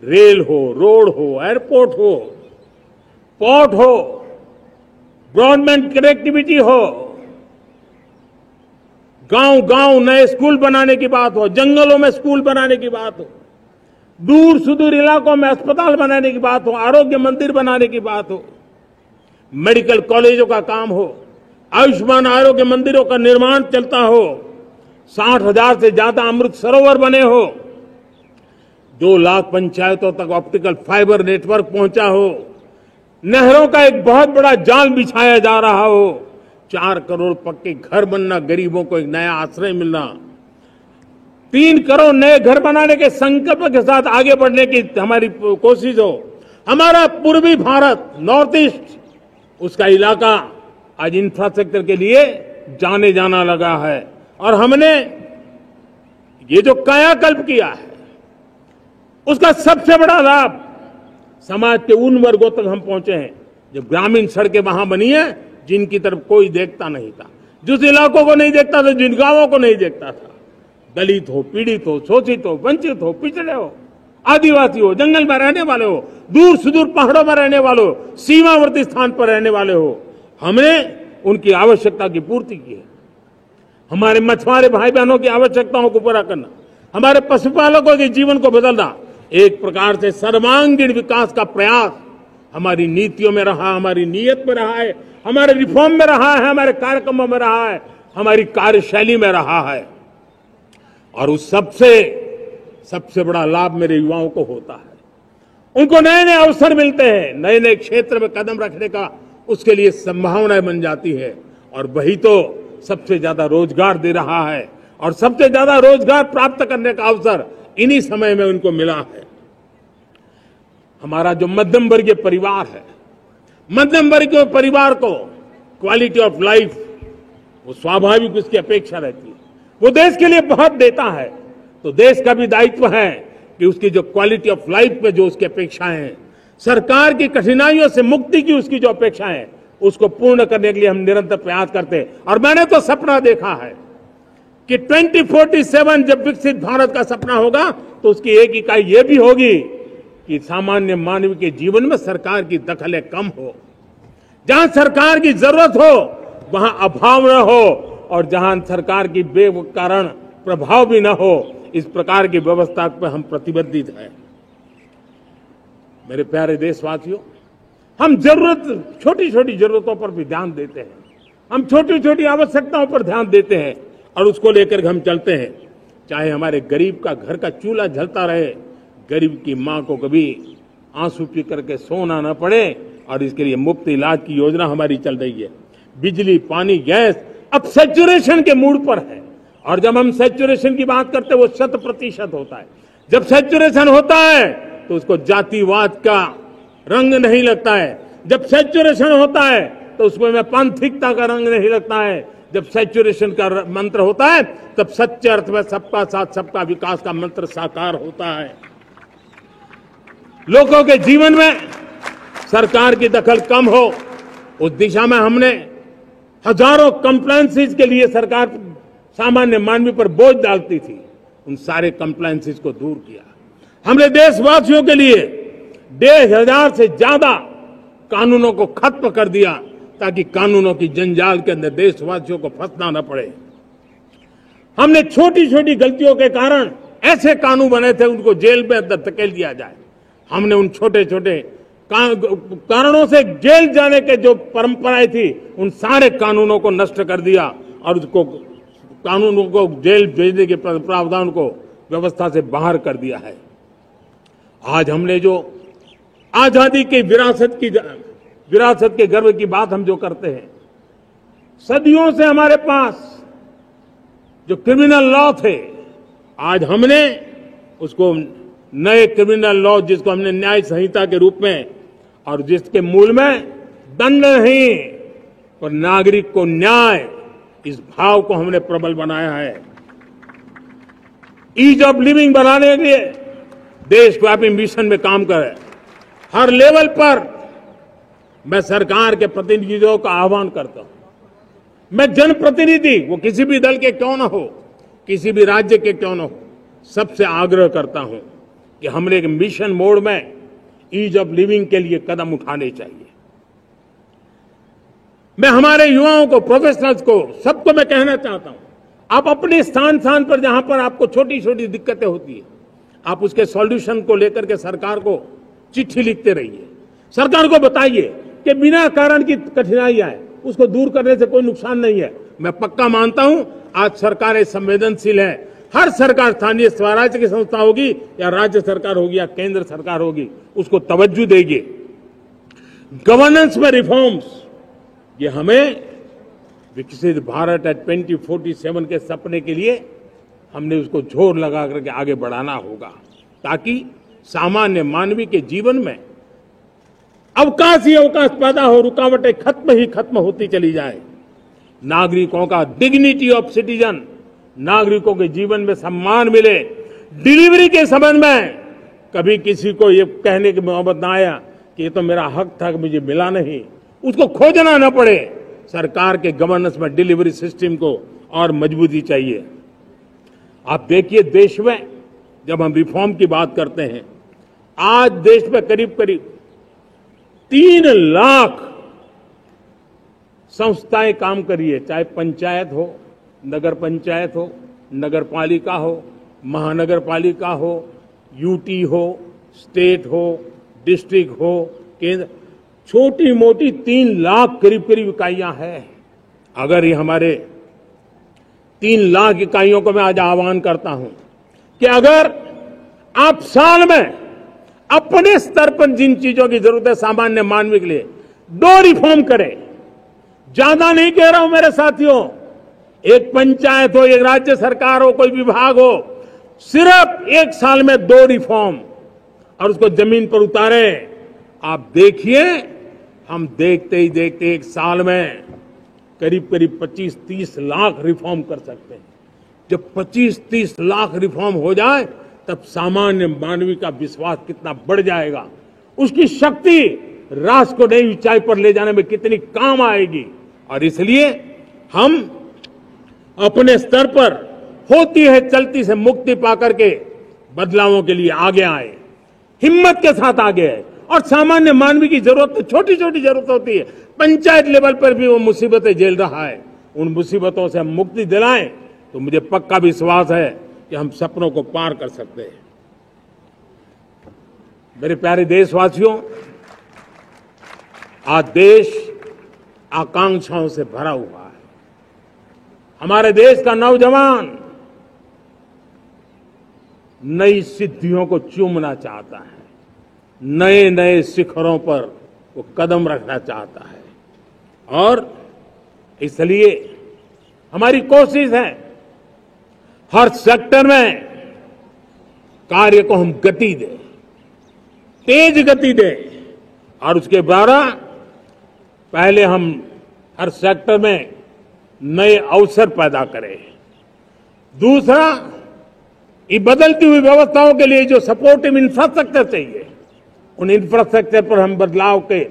रेल हो, रोड हो, एयरपोर्ट हो, पोर्ट हो, ब्रॉडबैंड कनेक्टिविटी हो, गांव गांव नए स्कूल बनाने की बात हो, जंगलों में स्कूल बनाने की बात हो, दूर सुदूर इलाकों में अस्पताल बनाने की बात हो, आरोग्य मंदिर बनाने की बात हो, मेडिकल कॉलेजों का काम हो, आयुष्मान आरोग्य मंदिरों का निर्माण चलता हो, 60,000 से ज्यादा अमृत सरोवर बने हो, 2 लाख पंचायतों तक ऑप्टिकल फाइबर नेटवर्क पहुंचा हो, नहरों का एक बहुत बड़ा जाल बिछाया जा रहा हो, 4 करोड़ पक्के घर बनना, गरीबों को एक नया आश्रय मिलना, 3 करोड़ नए घर बनाने के संकल्प के साथ आगे बढ़ने की हमारी कोशिश हो। हमारा पूर्वी भारत, नॉर्थ ईस्ट, उसका इलाका आज इंफ्रास्ट्रक्चर के लिए जाने जाना लगा है। और हमने ये जो कायाकल्प किया है, उसका सबसे बड़ा लाभ समाज के उन वर्गों तक हम पहुंचे हैं जो ग्रामीण सड़कें वहां बनी है जिनकी तरफ कोई देखता नहीं था, जिस इलाकों को नहीं देखता था, जिन गांवों को नहीं देखता था। दलित हो, पीड़ित हो, शोषित हो, वंचित हो, पिछड़े हो, आदिवासी हो, जंगल में रहने वाले हो, दूर सुदूर पहाड़ों में रहने वाले हो, सीमावर्ती स्थान पर रहने वाले हो, हमने उनकी आवश्यकता की पूर्ति की है। हमारे मछुआरे भाई बहनों की आवश्यकताओं को पूरा करना, हमारे पशुपालकों के जीवन को बदलना, एक प्रकार से सर्वांगीण विकास का प्रयास हमारी नीतियों में रहा, हमारी नीयत में रहा है, हमारे रिफॉर्म में रहा है, हमारे कार्यक्रमों में रहा है, हमारी कार्यशैली में रहा है। और उस सबसे बड़ा लाभ मेरे युवाओं को होता है। उनको नए नए अवसर मिलते हैं, नए नए क्षेत्र में कदम रखने का उसके लिए संभावनाएं बन जाती है, और वही तो सबसे ज्यादा रोजगार दे रहा है। और सबसे ज्यादा रोजगार प्राप्त करने का अवसर इन्हीं समय में उनको मिला है। हमारा जो मध्यम वर्गीय परिवार है, मध्यम वर्गीय परिवार को क्वालिटी ऑफ लाइफ, वो स्वाभाविक उसकी अपेक्षा रहती है। वो देश के लिए बहुत देता है, तो देश का भी दायित्व है कि उसकी जो क्वालिटी ऑफ लाइफ पे जो उसकी अपेक्षाएं हैं, सरकार की कठिनाइयों से मुक्ति की उसकी जो अपेक्षाएं हैं, उसको पूर्ण करने के लिए हम निरंतर प्रयास करते हैं। और मैंने तो सपना देखा है कि 2047 जब विकसित भारत का सपना होगा, तो उसकी एक इकाई ये भी होगी कि सामान्य मानव के जीवन में सरकार की दखलें कम हो, जहां सरकार की जरूरत हो वहां अभाव न हो, और जहां सरकार की बेकारण प्रभाव भी न हो, इस प्रकार की व्यवस्था पर हम प्रतिबद्ध हैं। मेरे प्यारे देशवासियों, हम छोटी छोटी जरूरतों पर भी ध्यान देते हैं, हम छोटी छोटी आवश्यकताओं पर ध्यान देते हैं, और उसको लेकर हम चलते हैं। चाहे हमारे गरीब का घर का चूल्हा जलता रहे, गरीब की मां को कभी आंसू पी करके सोना न पड़े, और इसके लिए मुफ्त इलाज की योजना हमारी चल रही है। बिजली, पानी, गैस अब सैचुरेशन के मूड पर है, और जब हम सैचुरेशन की बात करते हैं वो 100% होता है। जब सैचुरेशन होता है तो उसको जातिवाद का रंग नहीं लगता है। जब सैचुरेशन होता है तो उसमें पांथिकता का रंग नहीं लगता है। जब सैचुरेशन का मंत्र होता है तब सच्चे अर्थ में सबका साथ सबका विकास का मंत्र साकार होता है। लोगों के जीवन में सरकार की दखल कम हो, उस दिशा में हमने हजारों कंप्लायंसेस के लिए सरकार सामान्य मानवी पर बोझ डालती थी, उन सारे कंप्लायंसेस को दूर किया। हमने देशवासियों के लिए 1,500 से ज्यादा कानूनों को खत्म कर दिया, ताकि कानूनों की जंजाल के अंदर देशवासियों को फंसना न पड़े। हमने छोटी छोटी गलतियों के कारण ऐसे कानून बने थे, उनको जेल में अंदर धकेल दिया जाए। हमने उन छोटे छोटे कारणों से जेल जाने के जो परंपराएं थी, उन सारे कानूनों को नष्ट कर दिया, और उसको कानूनों को जेल भेजने के प्रावधान को व्यवस्था से बाहर कर दिया है। आज हमने जो आजादी की विरासत के गर्व की बात हम जो करते हैं, सदियों से हमारे पास जो क्रिमिनल लॉ थे, आज हमने उसको नए क्रिमिनल लॉ, जिसको हमने न्याय संहिता के रूप में, और जिसके मूल में दंड नहीं पर नागरिक को न्याय, इस भाव को हमने प्रबल बनाया है। ईज ऑफ लिविंग बनाने के लिए देशव्यापी मिशन में काम करे। हर लेवल पर मैं सरकार के प्रतिनिधियों का आह्वान करता हूं। मैं जनप्रतिनिधि, वो किसी भी दल के क्यों न हो, किसी भी राज्य के क्यों न हो, सबसे आग्रह करता हूं कि हमने एक मिशन मोड में ईज ऑफ लिविंग के लिए कदम उठाने चाहिए। मैं हमारे युवाओं को, प्रोफेशनल्स को, सबको मैं कहना चाहता हूं, आप अपने स्थान पर जहां पर आपको छोटी छोटी दिक्कतें होती है, आप उसके सॉल्यूशन को लेकर के सरकार को चिट्ठी लिखते रहिए। सरकार को बताइए कि बिना कारण की कठिनाई आए उसको दूर करने से कोई नुकसान नहीं है। मैं पक्का मानता हूं आज सरकारें संवेदनशील है। हर सरकार, स्थानीय स्वराज्य की संस्था होगी या राज्य सरकार होगी या केंद्र सरकार होगी, उसको तवज्जो देगी। गवर्नेंस में रिफॉर्म्स, ये हमें विकसित भारत 2047 के सपने के लिए हमने उसको जोर लगा करके आगे बढ़ाना होगा, ताकि सामान्य मानवी के जीवन में अवकाश ही अवकाश पैदा हो, रुकावटें खत्म होती चली जाए। नागरिकों का डिग्निटी ऑफ सिटीजन, नागरिकों के जीवन में सम्मान मिले। डिलीवरी के संबंध में कभी किसी को ये कहने की मोहब्बत ना आया कि ये तो मेरा हक था, मुझे मिला नहीं, उसको खोजना न पड़े। सरकार के गवर्नेंस में डिलीवरी सिस्टम को और मजबूती चाहिए। आप देखिए, देश में जब हम रिफॉर्म की बात करते हैं आज देश में करीब करीब 3 लाख संस्थाएं काम कर रही है, चाहे पंचायत हो, नगर पंचायत हो, नगर पालिका हो, महानगर पालिका हो, यूटी हो, स्टेट हो, डिस्ट्रिक्ट हो, केंद्र, छोटी मोटी 3 लाख करीब करीब इकाइयां हैं। अगर ये हमारे 3 लाख इकाइयों को मैं आज आह्वान करता हूं कि अगर आप साल में अपने स्तर पर जिन चीजों की जरूरत है सामान्य मानव के लिए 2 रिफॉर्म करें। ज्यादा नहीं कह रहा हूं मेरे साथियों, एक पंचायत हो, एक राज्य सरकार हो, कोई विभाग हो, सिर्फ 1 साल में 2 रिफॉर्म और उसको जमीन पर उतारें। आप देखिए, हम देखते ही देखते 1 साल में करीब करीब 25-30 लाख रिफॉर्म कर सकते हैं। जब 25-30 लाख रिफॉर्म हो जाए तब सामान्य मानवी का विश्वास कितना बढ़ जाएगा, उसकी शक्ति राष्ट्र को नई ऊंचाई पर ले जाने में कितनी काम आएगी। और इसलिए हम अपने स्तर पर होती है चलती से मुक्ति पाकर के बदलावों के लिए आगे आए, हिम्मत के साथ आगे आए। और सामान्य मानवी की जरूरत तो छोटी छोटी जरूरत होती है, पंचायत लेवल पर भी वो मुसीबतें झेल रहा है, उन मुसीबतों से हम मुक्ति दिलाएं तो मुझे पक्का विश्वास है कि हम सपनों को पार कर सकते हैं। मेरे प्यारे देशवासियों, आज देश आकांक्षाओं से भरा हुआ है। हमारे देश का नौजवान नई सिद्धियों को चूमना चाहता है, नए नए शिखरों पर वो कदम रखना चाहता है। और इसलिए हमारी कोशिश है हर सेक्टर में कार्य को हम गति दें, तेज गति दें। और उसके द्वारा पहले हम हर सेक्टर में नए अवसर पैदा करें। दूसरा, ये बदलती हुई व्यवस्थाओं के लिए जो सपोर्टिव इंफ्रास्ट्रक्चर चाहिए, उन इंफ्रास्ट्रक्चर पर हम बदलाव के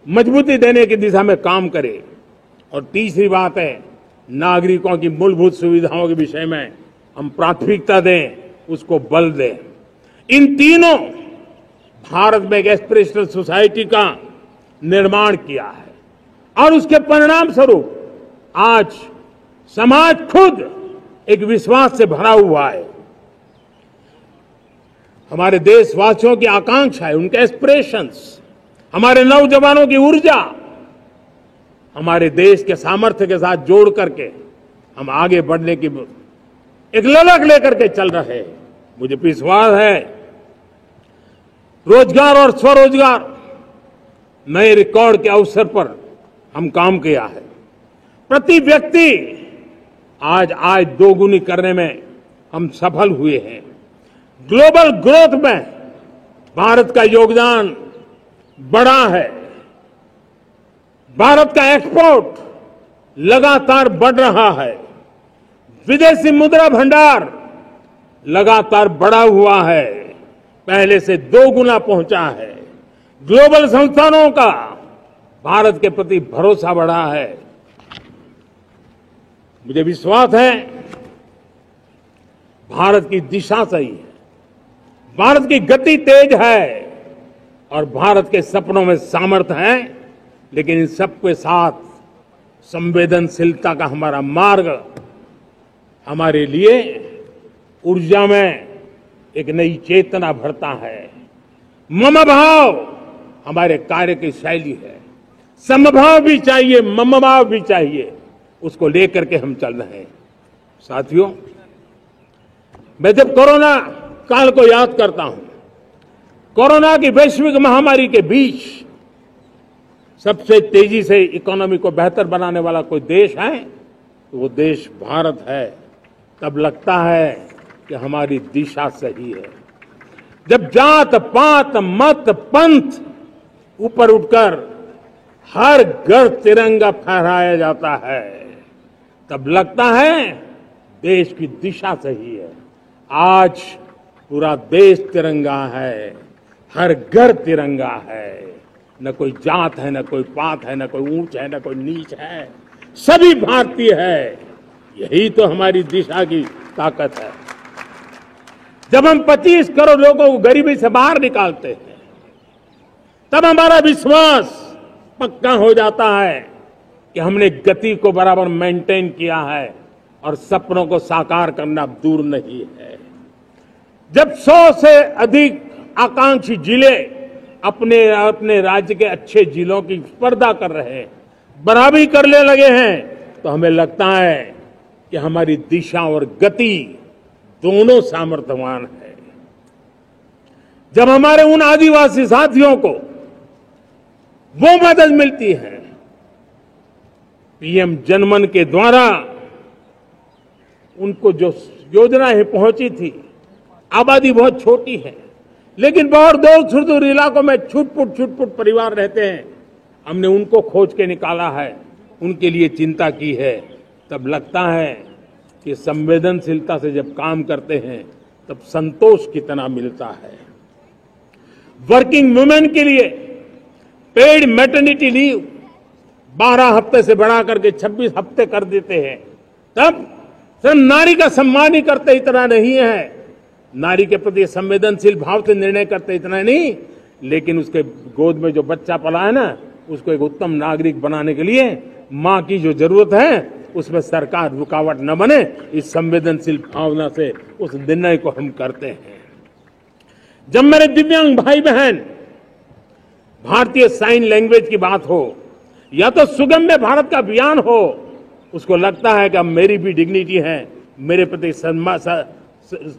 मजबूती देने की दिशा में काम करें। और तीसरी बात है, नागरिकों की मूलभूत सुविधाओं के विषय में हम प्राथमिकता दें, उसको बल दें। इन तीनों भारत में एक एस्पिरेशनल सोसाइटी का निर्माण किया है और उसके परिणाम स्वरूप आज समाज खुद एक विश्वास से भरा हुआ है। हमारे देशवासियों की आकांक्षा है, उनके एस्पिरेशंस, हमारे नौजवानों की ऊर्जा हमारे देश के सामर्थ्य के साथ जोड़ करके हम आगे बढ़ने की एक ललक लेकर के चल रहे हैं। मुझे विश्वास है रोजगार और स्वरोजगार नए रिकॉर्ड के अवसर पर हम काम किया है। प्रति व्यक्ति आज आय दोगुनी करने में हम सफल हुए हैं। ग्लोबल ग्रोथ में भारत का योगदान बड़ा है। भारत का एक्सपोर्ट लगातार बढ़ रहा है। विदेशी मुद्रा भंडार लगातार बढ़ा हुआ है, पहले से 2 गुना पहुंचा है। ग्लोबल संस्थानों का भारत के प्रति भरोसा बढ़ा है। मुझे विश्वास है भारत की दिशा सही है, भारत की गति तेज है और भारत के सपनों में सामर्थ्य है। लेकिन इन सबके साथ संवेदनशीलता का हमारा मार्ग हमारे लिए ऊर्जा में एक नई चेतना भरता है। मम भाव हमारे कार्य की शैली है। समभाव भी चाहिए, मम भाव भी चाहिए, उसको लेकर के हम चल रहे हैं। साथियों, मैं जब कोरोना काल को याद करता हूं, कोरोना की वैश्विक महामारी के बीच सबसे तेजी से इकोनॉमी को बेहतर बनाने वाला कोई देश है तो वो देश भारत है। तब लगता है कि हमारी दिशा सही है। जब जात पात मत पंथ ऊपर उठकर हर घर तिरंगा फहराया जाता है, तब लगता है देश की दिशा सही है। आज पूरा देश तिरंगा है, हर घर तिरंगा है। न कोई जात है, न कोई पात है, न कोई ऊंच है, न कोई नीच है, सभी भारतीय है। यही तो हमारी दिशा की ताकत है। जब हम 25 करोड़ लोगों को गरीबी से बाहर निकालते हैं, तब हमारा विश्वास पक्का हो जाता है कि हमने गति को बराबर मेंटेन किया है और सपनों को साकार करना दूर नहीं है। जब 100 से अधिक आकांक्षी जिले अपने अपने राज्य के अच्छे जिलों की स्पर्धा कर रहे हैं, बराबरी करने लगे हैं, तो हमें लगता है कि हमारी दिशा और गति दोनों सामर्थ्यवान है। जब हमारे उन आदिवासी साथियों को वो मदद मिलती है, पीएम जनमन के द्वारा उनको जो योजनाएं पहुंची थी, आबादी बहुत छोटी है लेकिन बहुत दूर सुदूर इलाकों में छुटपुट परिवार रहते हैं, हमने उनको खोज के निकाला है, उनके लिए चिंता की है। तब लगता है कि संवेदनशीलता से जब काम करते हैं तब संतोष कितना मिलता है। वर्किंग वुमेन के लिए पेड मैटरनिटी लीव 12 हफ्ते से बढ़ा करके 26 हफ्ते कर देते हैं। तब सिर्फ नारी का सम्मान ही करते इतना नहीं है, नारी के प्रति संवेदनशील भाव से निर्णय करते इतना नहीं, लेकिन उसके गोद में जो बच्चा पला है ना, उसको एक उत्तम नागरिक बनाने के लिए मां की जो जरूरत है उसमें सरकार रुकावट न बने, इस संवेदनशील भावना से उस निर्णय को हम करते हैं। जब मेरे दिव्यांग भाई बहन भारतीय साइन लैंग्वेज की बात हो या तो सुगम्य भारत का अभियान हो, उसको लगता है कि अब मेरी भी डिग्निटी है, मेरे प्रति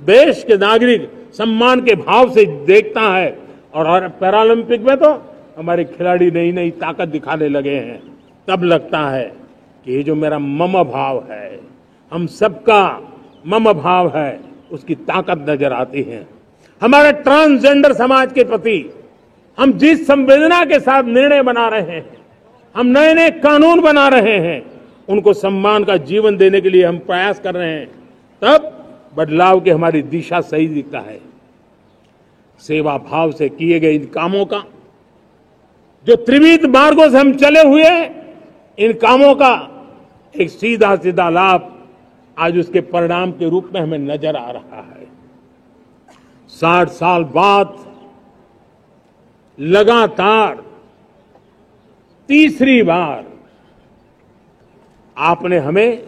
देश के नागरिक सम्मान के भाव से देखता है। और पैरालंपिक में तो हमारे खिलाड़ी नई नई ताकत दिखाने लगे हैं, तब लगता है कि ये जो मेरा मम भाव है, हम सबका मम भाव है, उसकी ताकत नजर आती है। हमारे ट्रांसजेंडर समाज के प्रति हम जिस संवेदना के साथ निर्णय बना रहे हैं, हम नए नए कानून बना रहे हैं, उनको सम्मान का जीवन देने के लिए हम प्रयास कर रहे हैं, तब बदलाव की हमारी दिशा सही दिखता है। सेवा भाव से किए गए इन कामों का, जो त्रिविध मार्गों से हम चले हुए, इन कामों का एक सीधा सीधा लाभ आज उसके परिणाम के रूप में हमें नजर आ रहा है। 60 साल बाद लगातार तीसरी बार आपने हमें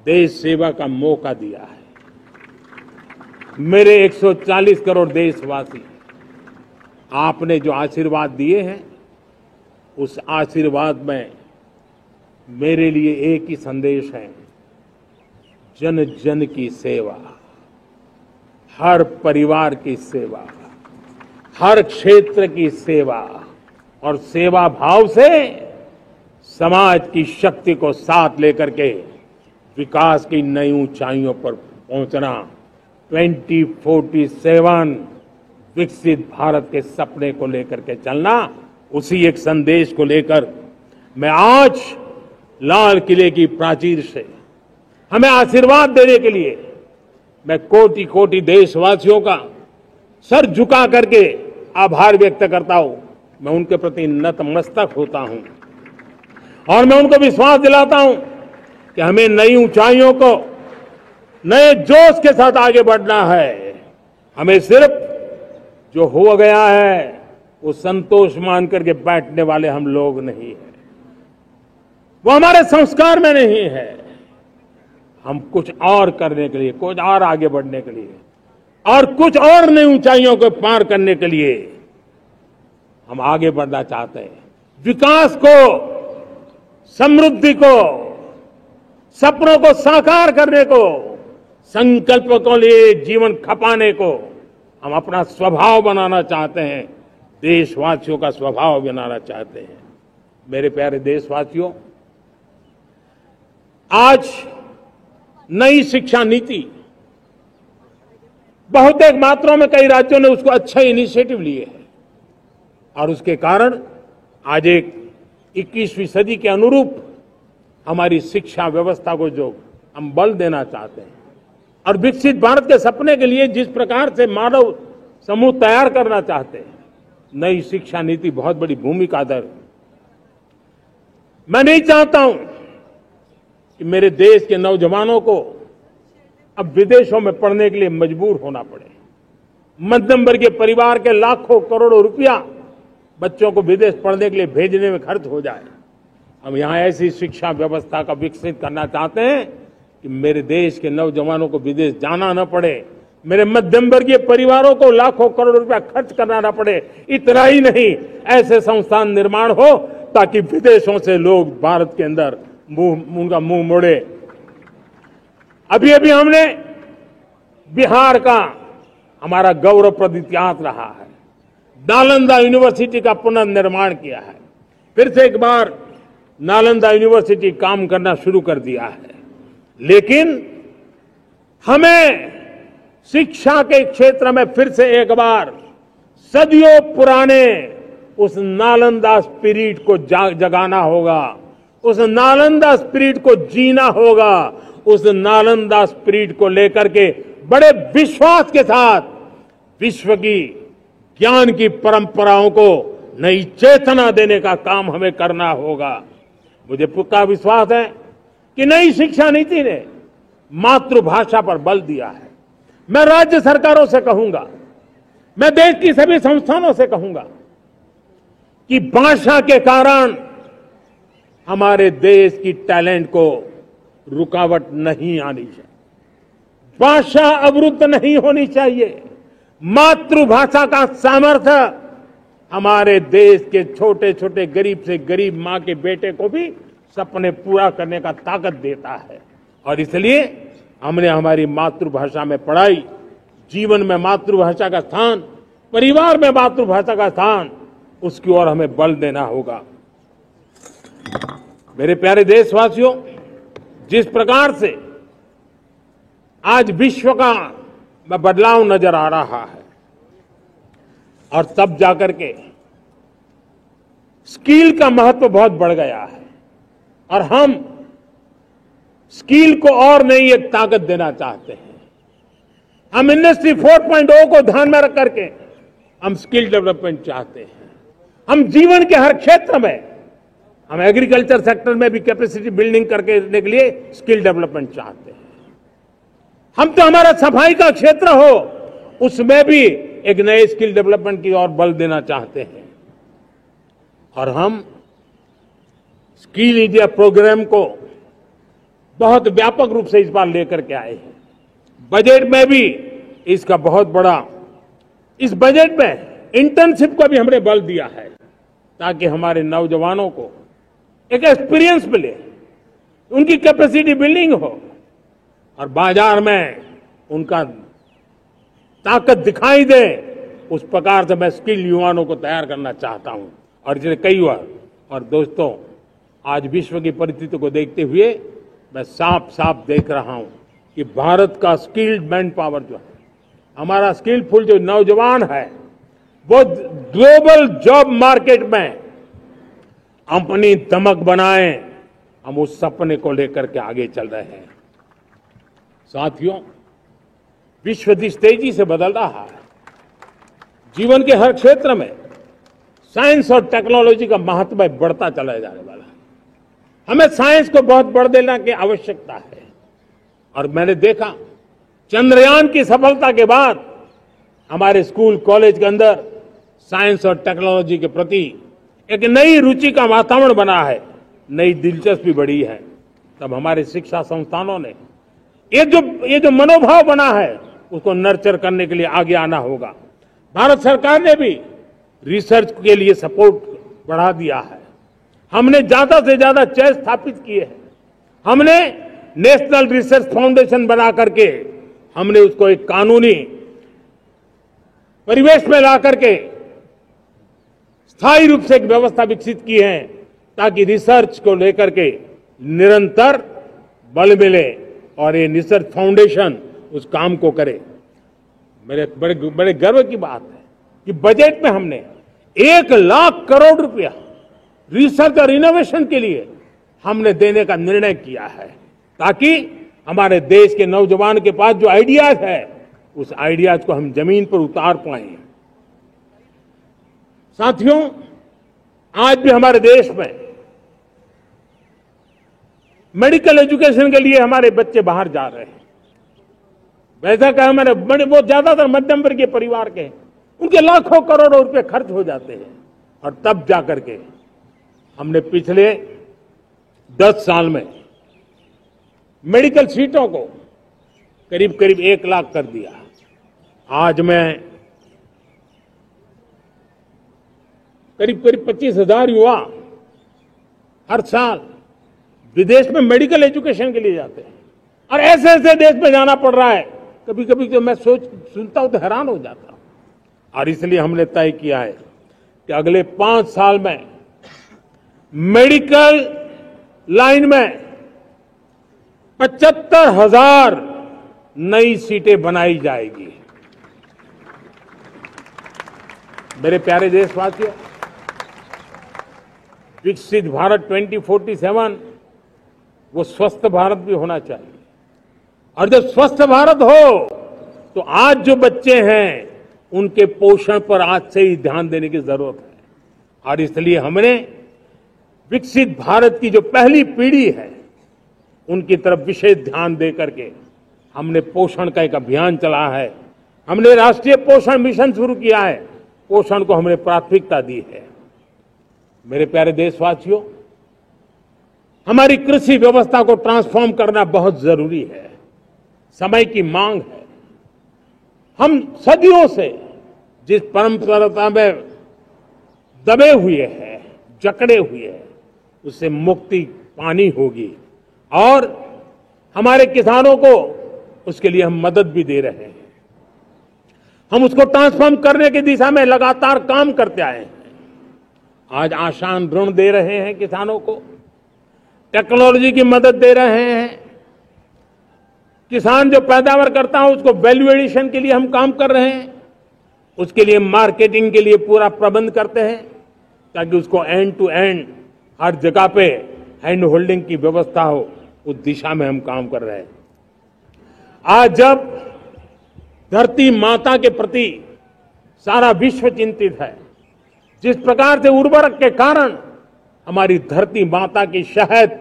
देश सेवा का मौका दिया है। मेरे 140 करोड़ देशवासी, आपने जो आशीर्वाद दिए हैं, उस आशीर्वाद में मेरे लिए एक ही संदेश है, जन जन की सेवा, हर परिवार की सेवा, हर क्षेत्र की सेवा और सेवा भाव से समाज की शक्ति को साथ लेकर के विकास की नई ऊंचाइयों पर पहुंचना, 2047 विकसित भारत के सपने को लेकर के चलना, उसी एक संदेश को लेकर मैं आज लाल किले की प्राचीर से हमें आशीर्वाद देने के लिए मैं कोटि कोटि देशवासियों का सर झुका करके आभार व्यक्त करता हूं। मैं उनके प्रति नतमस्तक होता हूं और मैं उनको विश्वास दिलाता हूं कि हमें नई ऊंचाइयों को नए जोश के साथ आगे बढ़ना है। हमें सिर्फ जो हो गया है वो संतोष मान करके बैठने वाले हम लोग नहीं हैं, वो हमारे संस्कार में नहीं है। हम कुछ और करने के लिए, कुछ और आगे बढ़ने के लिए और कुछ और नई ऊंचाइयों को पार करने के लिए हम आगे बढ़ना चाहते हैं। विकास को, समृद्धि को, सपनों को साकार करने को, संकल्प को लिए जीवन खपाने को हम अपना स्वभाव बनाना चाहते हैं, देशवासियों का स्वभाव बनाना चाहते हैं। मेरे प्यारे देशवासियों, आज नई शिक्षा नीति बहुत एक मात्रा में कई राज्यों ने उसको अच्छा इनिशिएटिव लिए है और उसके कारण आज एक 21वीं सदी के अनुरूप हमारी शिक्षा व्यवस्था को जो हम बल देना चाहते हैं और विकसित भारत के सपने के लिए जिस प्रकार से मानव समूह तैयार करना चाहते हैं, नई शिक्षा नीति बहुत बड़ी भूमिका अदा। मैं नहीं चाहता हूं कि मेरे देश के नौजवानों को अब विदेशों में पढ़ने के लिए मजबूर होना पड़े। मध्यम वर्गीय परिवार के लाखों करोड़ों रुपया बच्चों को विदेश पढ़ने के लिए भेजने में खर्च हो जाए। हम यहां ऐसी शिक्षा व्यवस्था का विकसित करना चाहते हैं कि मेरे देश के नौजवानों को विदेश जाना न पड़े, मेरे मध्यम वर्गीय परिवारों को लाखों करोड़ रुपया खर्च करना न पड़े। इतना ही नहीं, ऐसे संस्थान निर्माण हो ताकि विदेशों से लोग भारत के अंदर उनका मुंह मोड़े। अभी अभी हमने बिहार का हमारा गौरवप्रद इतिहास रहा है, नालंदा यूनिवर्सिटी का पुनर्निर्माण किया है। फिर से एक बार नालंदा यूनिवर्सिटी काम करना शुरू कर दिया है। लेकिन हमें शिक्षा के क्षेत्र में फिर से एक बार सदियों पुराने उस नालंदा स्पिरिट को जगाना होगा, उस नालंदा स्पिरिट को जीना होगा, उस नालंदा स्पिरिट को लेकर के बड़े विश्वास के साथ विश्व की ज्ञान की परंपराओं को नई चेतना देने का काम हमें करना होगा। मुझे पक्का विश्वास है कि नई शिक्षा नीति ने मातृभाषा पर बल दिया है। मैं राज्य सरकारों से कहूंगा, मैं देश की सभी संस्थानों से कहूंगा कि भाषा के कारण हमारे देश की टैलेंट को रुकावट नहीं आनी चाहिए, भाषा अवरुद्ध नहीं होनी चाहिए। मातृभाषा का सामर्थ्य हमारे देश के छोटे छोटे गरीब से गरीब मां के बेटे को भी सपने पूरा करने का ताकत देता है। और इसलिए हमने हमारी मातृभाषा में पढ़ाई, जीवन में मातृभाषा का स्थान, परिवार में मातृभाषा का स्थान, उसकी ओर हमें बल देना होगा। मेरे प्यारे देशवासियों, जिस प्रकार से आज विश्व का बदलाव नजर आ रहा है और तब जाकर के स्किल का महत्व बहुत बढ़ गया है और हम स्किल को और नई एक ताकत देना चाहते हैं। हम इंडस्ट्री 4.0 को ध्यान में रख करके हम स्किल डेवलपमेंट चाहते हैं। हम जीवन के हर क्षेत्र में, हम एग्रीकल्चर सेक्टर में भी कैपेसिटी बिल्डिंग करके देने के लिए स्किल डेवलपमेंट चाहते हैं। हम तो हमारा सफाई का क्षेत्र हो, उसमें भी एक नए स्किल डेवलपमेंट की ओर बल देना चाहते हैं। और हम स्किल इंडिया प्रोग्राम को बहुत व्यापक रूप से इस बार लेकर के आए हैं। बजट में भी इसका बहुत बड़ा, इस बजट में इंटर्नशिप को भी हमने बल दिया है ताकि हमारे नौजवानों को एक एक्सपीरियंस मिले, उनकी कैपेसिटी बिल्डिंग हो और बाजार में उनका ताकत दिखाई दे। उस प्रकार से मैं स्किल युवाओं को तैयार करना चाहता हूं। और इसलिए कई बार, और दोस्तों, आज विश्व की परिस्थिति को देखते हुए मैं साफ साफ देख रहा हूं कि भारत का स्किल्ड मैन पावर जो है, हमारा स्किलफुल जो नौजवान है, वो ग्लोबल जॉब मार्केट में अपनी दमक बनाए। हम उस सपने को लेकर के आगे चल रहे हैं। साथियों, विश्व जिस तेजी से बदल रहा है, जीवन के हर क्षेत्र में साइंस और टेक्नोलॉजी का महत्व बढ़ता चला जाने वाला है। हमें साइंस को बहुत बढ़ देने की आवश्यकता है। और मैंने देखा चंद्रयान की सफलता के बाद हमारे स्कूल कॉलेज के अंदर साइंस और टेक्नोलॉजी के प्रति एक नई रुचि का वातावरण बना है, नई दिलचस्पी बढ़ी है। तब हमारे शिक्षा संस्थानों ने ये जो मनोभाव बना है उसको नर्चर करने के लिए आगे आना होगा। भारत सरकार ने भी रिसर्च के लिए सपोर्ट बढ़ा दिया है। हमने ज्यादा से ज्यादा चेयर स्थापित किए हैं। हमने नेशनल रिसर्च फाउंडेशन बना करके हमने उसको एक कानूनी परिवेश में ला करके स्थायी रूप से एक व्यवस्था विकसित की है ताकि रिसर्च को लेकर के निरंतर बल मिले और ये रिसर्च फाउंडेशन उस काम को करे। मेरे बड़े गर्व की बात है कि बजट में हमने 1 लाख करोड़ रुपया रिसर्च और इनोवेशन के लिए हमने देने का निर्णय किया है ताकि हमारे देश के नौजवान के पास जो आइडियाज है उस आइडियाज को हम जमीन पर उतार पाए। साथियों, आज भी हमारे देश में मेडिकल एजुकेशन के लिए हमारे बच्चे बाहर जा रहे हैं। वैसा कहा मैंने, बड़े वो ज्यादातर मध्यम वर्गीय परिवार के, उनके लाखों करोड़ों रुपए खर्च हो जाते हैं। और तब जाकर के हमने पिछले 10 साल में मेडिकल सीटों को करीब करीब 1 लाख कर दिया। आज मैं करीब करीब 25,000 युवा हर साल विदेश में मेडिकल एजुकेशन के लिए जाते हैं। और ऐसे ऐसे देश में जाना पड़ रहा है, कभी कभी तो मैं सुनता हूं तो हैरान हो जाता हूं। और इसलिए हमने तय किया है कि अगले 5 साल में मेडिकल लाइन में 75,000 नई सीटें बनाई जाएगी। मेरे प्यारे देशवासियों, विकसित भारत 2047 वो स्वस्थ भारत भी होना चाहिए। और जब स्वस्थ भारत हो तो आज जो बच्चे हैं उनके पोषण पर आज से ही ध्यान देने की जरूरत है। और इसलिए हमने विकसित भारत की जो पहली पीढ़ी है उनकी तरफ विशेष ध्यान दे करके हमने पोषण का एक अभियान चला है। हमने राष्ट्रीय पोषण मिशन शुरू किया है। पोषण को हमने प्राथमिकता दी है। मेरे प्यारे देशवासियों, हमारी कृषि व्यवस्था को ट्रांसफॉर्म करना बहुत जरूरी है, समय की मांग है। हम सदियों से जिस परंपरा में दबे हुए हैं, जकड़े हुए हैं, उससे मुक्ति पानी होगी। और हमारे किसानों को उसके लिए हम मदद भी दे रहे हैं। हम उसको ट्रांसफॉर्म करने की दिशा में लगातार काम करते आए हैं। आज आसान ऋण दे रहे हैं किसानों को, टेक्नोलॉजी की मदद दे रहे हैं। किसान जो पैदावार करता है उसको वैल्यू एडिशन के लिए हम काम कर रहे हैं। उसके लिए मार्केटिंग के लिए पूरा प्रबंध करते हैं ताकि उसको एंड टू एंड हर जगह पे हैंड होल्डिंग की व्यवस्था हो। उस दिशा में हम काम कर रहे हैं। आज जब धरती माता के प्रति सारा विश्व चिंतित है, जिस प्रकार से उर्वरक के कारण हमारी धरती माता की शहद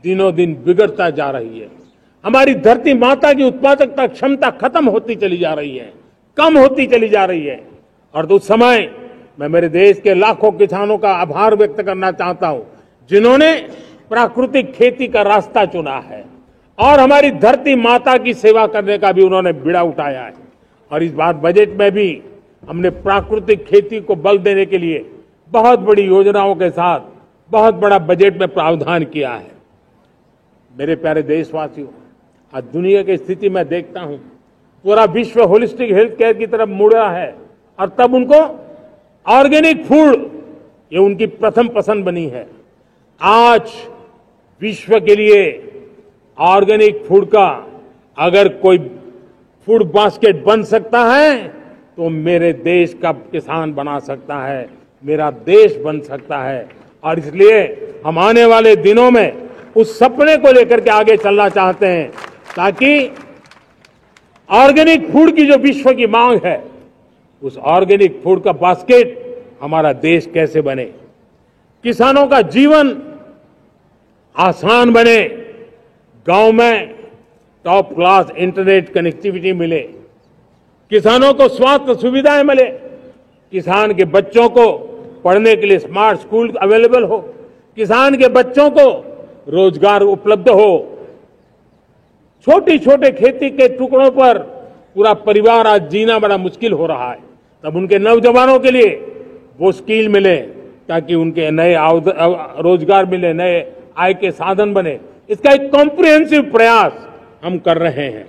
दिनों दिन बिगड़ता जा रही है, हमारी धरती माता की उत्पादकता क्षमता खत्म होती चली जा रही है, कम होती चली जा रही है। और उस समय मैं मेरे देश के लाखों किसानों का आभार व्यक्त करना चाहता हूं जिन्होंने प्राकृतिक खेती का रास्ता चुना है और हमारी धरती माता की सेवा करने का भी उन्होंने बीड़ा उठाया है। और इस बार बजट में भी हमने प्राकृतिक खेती को बल देने के लिए बहुत बड़ी योजनाओं के साथ बहुत बड़ा बजट में प्रावधान किया है। मेरे प्यारे देशवासियों, आज दुनिया की स्थिति में देखता हूं, पूरा विश्व होलिस्टिक हेल्थ केयर की तरफ मुड़ा है। और तब उनको ऑर्गेनिक फूड ये उनकी प्रथम पसंद बनी है। आज विश्व के लिए ऑर्गेनिक फूड का अगर कोई फूड बास्केट बन सकता है तो मेरे देश का किसान बना सकता है, मेरा देश बन सकता है। और इसलिए हम आने वाले दिनों में उस सपने को लेकर के आगे चलना चाहते हैं ताकि ऑर्गेनिक फूड की जो विश्व की मांग है, उस ऑर्गेनिक फूड का बास्केट हमारा देश कैसे बने, किसानों का जीवन आसान बने, गांव में टॉप क्लास इंटरनेट कनेक्टिविटी मिले, किसानों को स्वास्थ्य सुविधाएं मिले, किसान के बच्चों को पढ़ने के लिए स्मार्ट स्कूल अवेलेबल हो, किसान के बच्चों को रोजगार उपलब्ध हो। छोटी छोटे खेती के टुकड़ों पर पूरा परिवार आज जीना बड़ा मुश्किल हो रहा है, तब उनके नौजवानों के लिए वो स्किल मिले ताकि उनके नए रोजगार मिले, नए आय के साधन बने। इसका एक कॉम्प्रिहेंसिव प्रयास हम कर रहे हैं।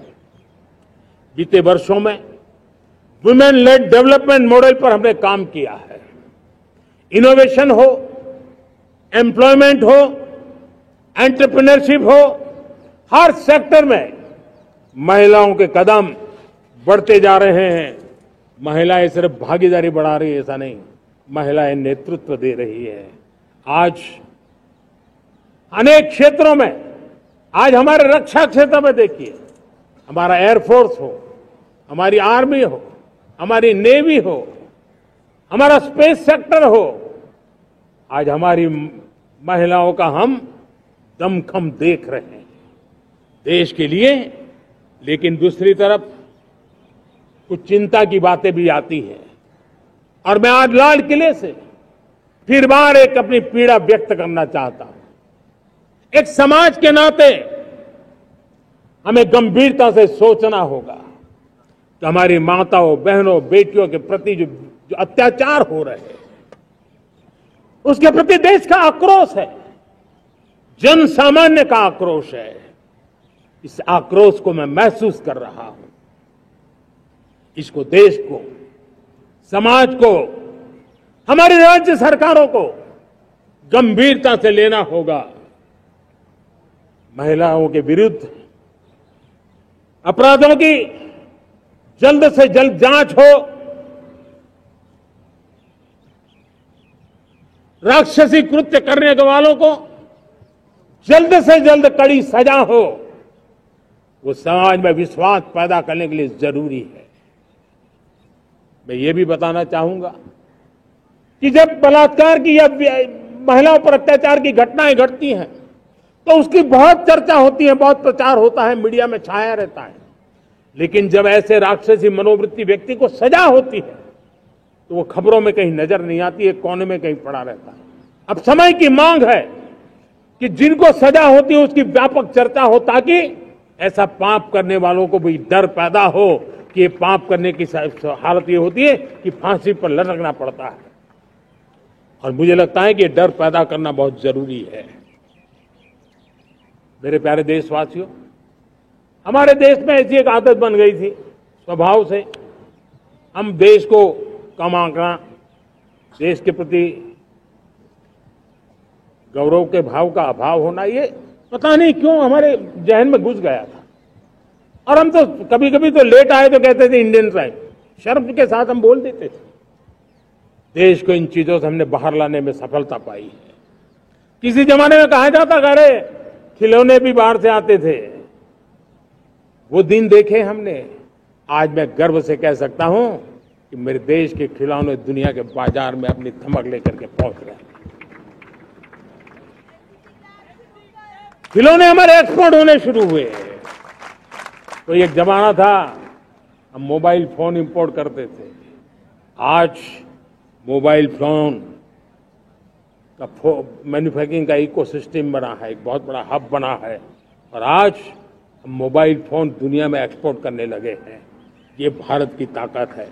बीते वर्षों में वुमेन लेड डेवलपमेंट मॉडल पर हमने काम किया है। इनोवेशन हो, एम्प्लॉयमेंट हो, एंटरप्रेन्योरशिप हो, हर सेक्टर में महिलाओं के कदम बढ़ते जा रहे हैं। महिलाएं सिर्फ भागीदारी बढ़ा रही है ऐसा नहीं, महिलाएं नेतृत्व दे रही है। आज अनेक क्षेत्रों में, आज हमारे रक्षा क्षेत्र में देखिए, हमारा एयरफोर्स हो, हमारी आर्मी हो, हमारी नेवी हो, हमारा स्पेस सेक्टर हो, आज हमारी महिलाओं का हम दमखम देख रहे हैं देश के लिए। लेकिन दूसरी तरफ कुछ चिंता की बातें भी आती हैं। और मैं आज लाल किले से फिर बार एक अपनी पीड़ा व्यक्त करना चाहता हूं। एक समाज के नाते हमें गंभीरता से सोचना होगा कि हमारी माताओं, बहनों, बेटियों के प्रति जो अत्याचार हो रहे हैं, उसके प्रति देश का आक्रोश है, जन सामान्य का आक्रोश है। इस आक्रोश को मैं महसूस कर रहा हूं। इसको देश को, समाज को, हमारी राज्य सरकारों को गंभीरता से लेना होगा। महिलाओं के विरुद्ध अपराधों की जल्द से जल्द जांच हो, राक्षसी कृत्य करने वालों को जल्द से जल्द कड़ी सजा हो, वो समाज में विश्वास पैदा करने के लिए जरूरी है। मैं ये भी बताना चाहूंगा कि जब बलात्कार की या महिलाओं पर अत्याचार की घटनाएं घटती हैं तो उसकी बहुत चर्चा होती है, बहुत प्रचार होता है, मीडिया में छाया रहता है। लेकिन जब ऐसे राक्षसी मनोवृत्ति व्यक्ति को सजा होती है तो वो खबरों में कहीं नजर नहीं आती है, कोने में कहीं पड़ा रहता है। अब समय की मांग है कि जिनको सजा होती है उसकी व्यापक चर्चा हो, ताकि ऐसा पाप करने वालों को भी डर पैदा हो कि ये पाप करने की हालत ये होती है कि फांसी पर लटकना पड़ता है। और मुझे लगता है कि ये डर पैदा करना बहुत जरूरी है। मेरे प्यारे देशवासियों, हमारे देश में ऐसी एक आदत बन गई थी स्वभाव से, हम देश को कम आंकना, देश के प्रति गौरव के भाव का अभाव होना, ये पता नहीं क्यों हमारे जहन में घुस गया था। और हम तो कभी कभी तो लेट आए तो कहते थे इंडियन टाइम, शर्म के साथ हम बोल देते थे। देश को इन चीजों से हमने बाहर लाने में सफलता पाई है। किसी जमाने में कहा जाता था अरे खिलौने भी बाहर से आते थे, वो दिन देखे हमने। आज मैं गर्व से कह सकता हूं कि मेरे देश के खिलौने दुनिया के बाजार में अपनी धमक लेकर के पहुंच रहे हैं। खिलौने हमारे एक्सपोर्ट होने शुरू हुए। तो एक जमाना था हम मोबाइल फोन इंपोर्ट करते थे, आज मोबाइल फोन का मैन्युफैक्चरिंग का इकोसिस्टम बना है, एक बहुत बड़ा हब बना है। और आज हम मोबाइल फोन दुनिया में एक्सपोर्ट करने लगे हैं। ये भारत की ताकत है।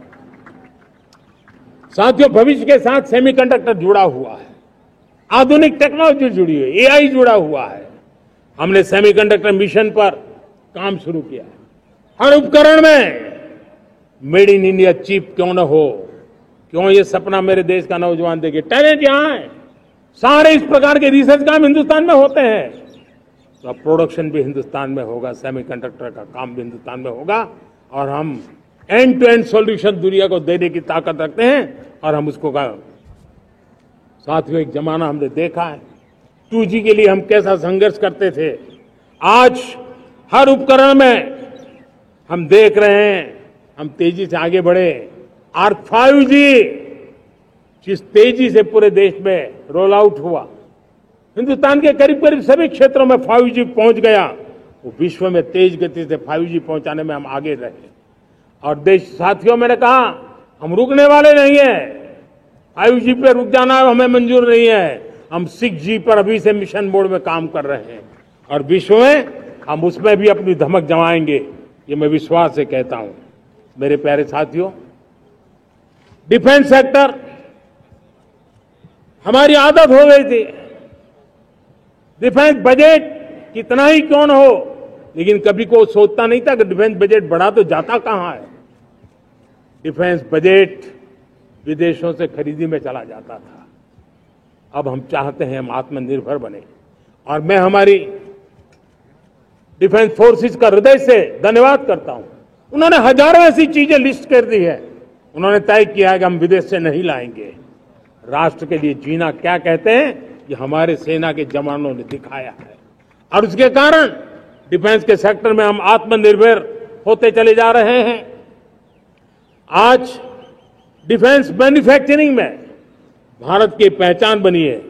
साथियों, भविष्य के साथ सेमीकंडक्टर जुड़ा हुआ है, आधुनिक टेक्नोलॉजी जुड़ी है, एआई जुड़ा हुआ है। हमने सेमीकंडक्टर मिशन पर काम शुरू किया है। हर उपकरण में मेड इन इंडिया चिप क्यों न हो, क्यों ये सपना मेरे देश का नौजवान देखे। टैलेंट यहां है, सारे इस प्रकार के रिसर्च काम हिंदुस्तान में होते हैं, तो अब प्रोडक्शन भी हिंदुस्तान में होगा, सेमीकंडक्टर का काम भी हिंदुस्तान में होगा। और हम एंड टू एंड सॉल्यूशन दुनिया को देने की ताकत रखते हैं और हम उसको साथियों, एक जमाना हमने देखा है 2G के लिए हम कैसा संघर्ष करते थे। आज हर उपकरण में हम देख रहे हैं, हम तेजी से आगे बढ़े। और 5G जिस तेजी से पूरे देश में रोल आउट हुआ, हिंदुस्तान के करीब करीब सभी क्षेत्रों में 5G पहुंच गया। वो विश्व में तेज गति से 5G पहुंचाने में हम आगे रहे। और देश साथियों, मैंने कहा हम रुकने वाले नहीं हैं। 5G पे रुक जाना हमें मंजूर नहीं है। हम 6G पर अभी से मिशन मोड में काम कर रहे हैं और विश्व में हम उसमें भी अपनी धमक जमाएंगे, ये मैं विश्वास से कहता हूं। मेरे प्यारे साथियों, डिफेंस सेक्टर हमारी आदत हो गई थी। डिफेंस बजट कितना ही क्यों न हो, लेकिन कभी कोई सोचता नहीं था कि डिफेंस बजट बढ़ा तो जाता कहां है। डिफेंस बजट विदेशों से खरीदी में चला जाता था। अब हम चाहते हैं हम आत्मनिर्भर बने। और मैं हमारी डिफेंस फोर्सेस का हृदय से धन्यवाद करता हूं। उन्होंने हजारों ऐसी चीजें लिस्ट कर दी है। उन्होंने तय किया है कि हम विदेश से नहीं लाएंगे। राष्ट्र के लिए जीना क्या कहते हैं, ये हमारे सेना के जवानों ने दिखाया है। और उसके कारण डिफेंस के सेक्टर में हम आत्मनिर्भर होते चले जा रहे हैं। आज डिफेंस मैन्युफैक्चरिंग में भारत की पहचान बनी है।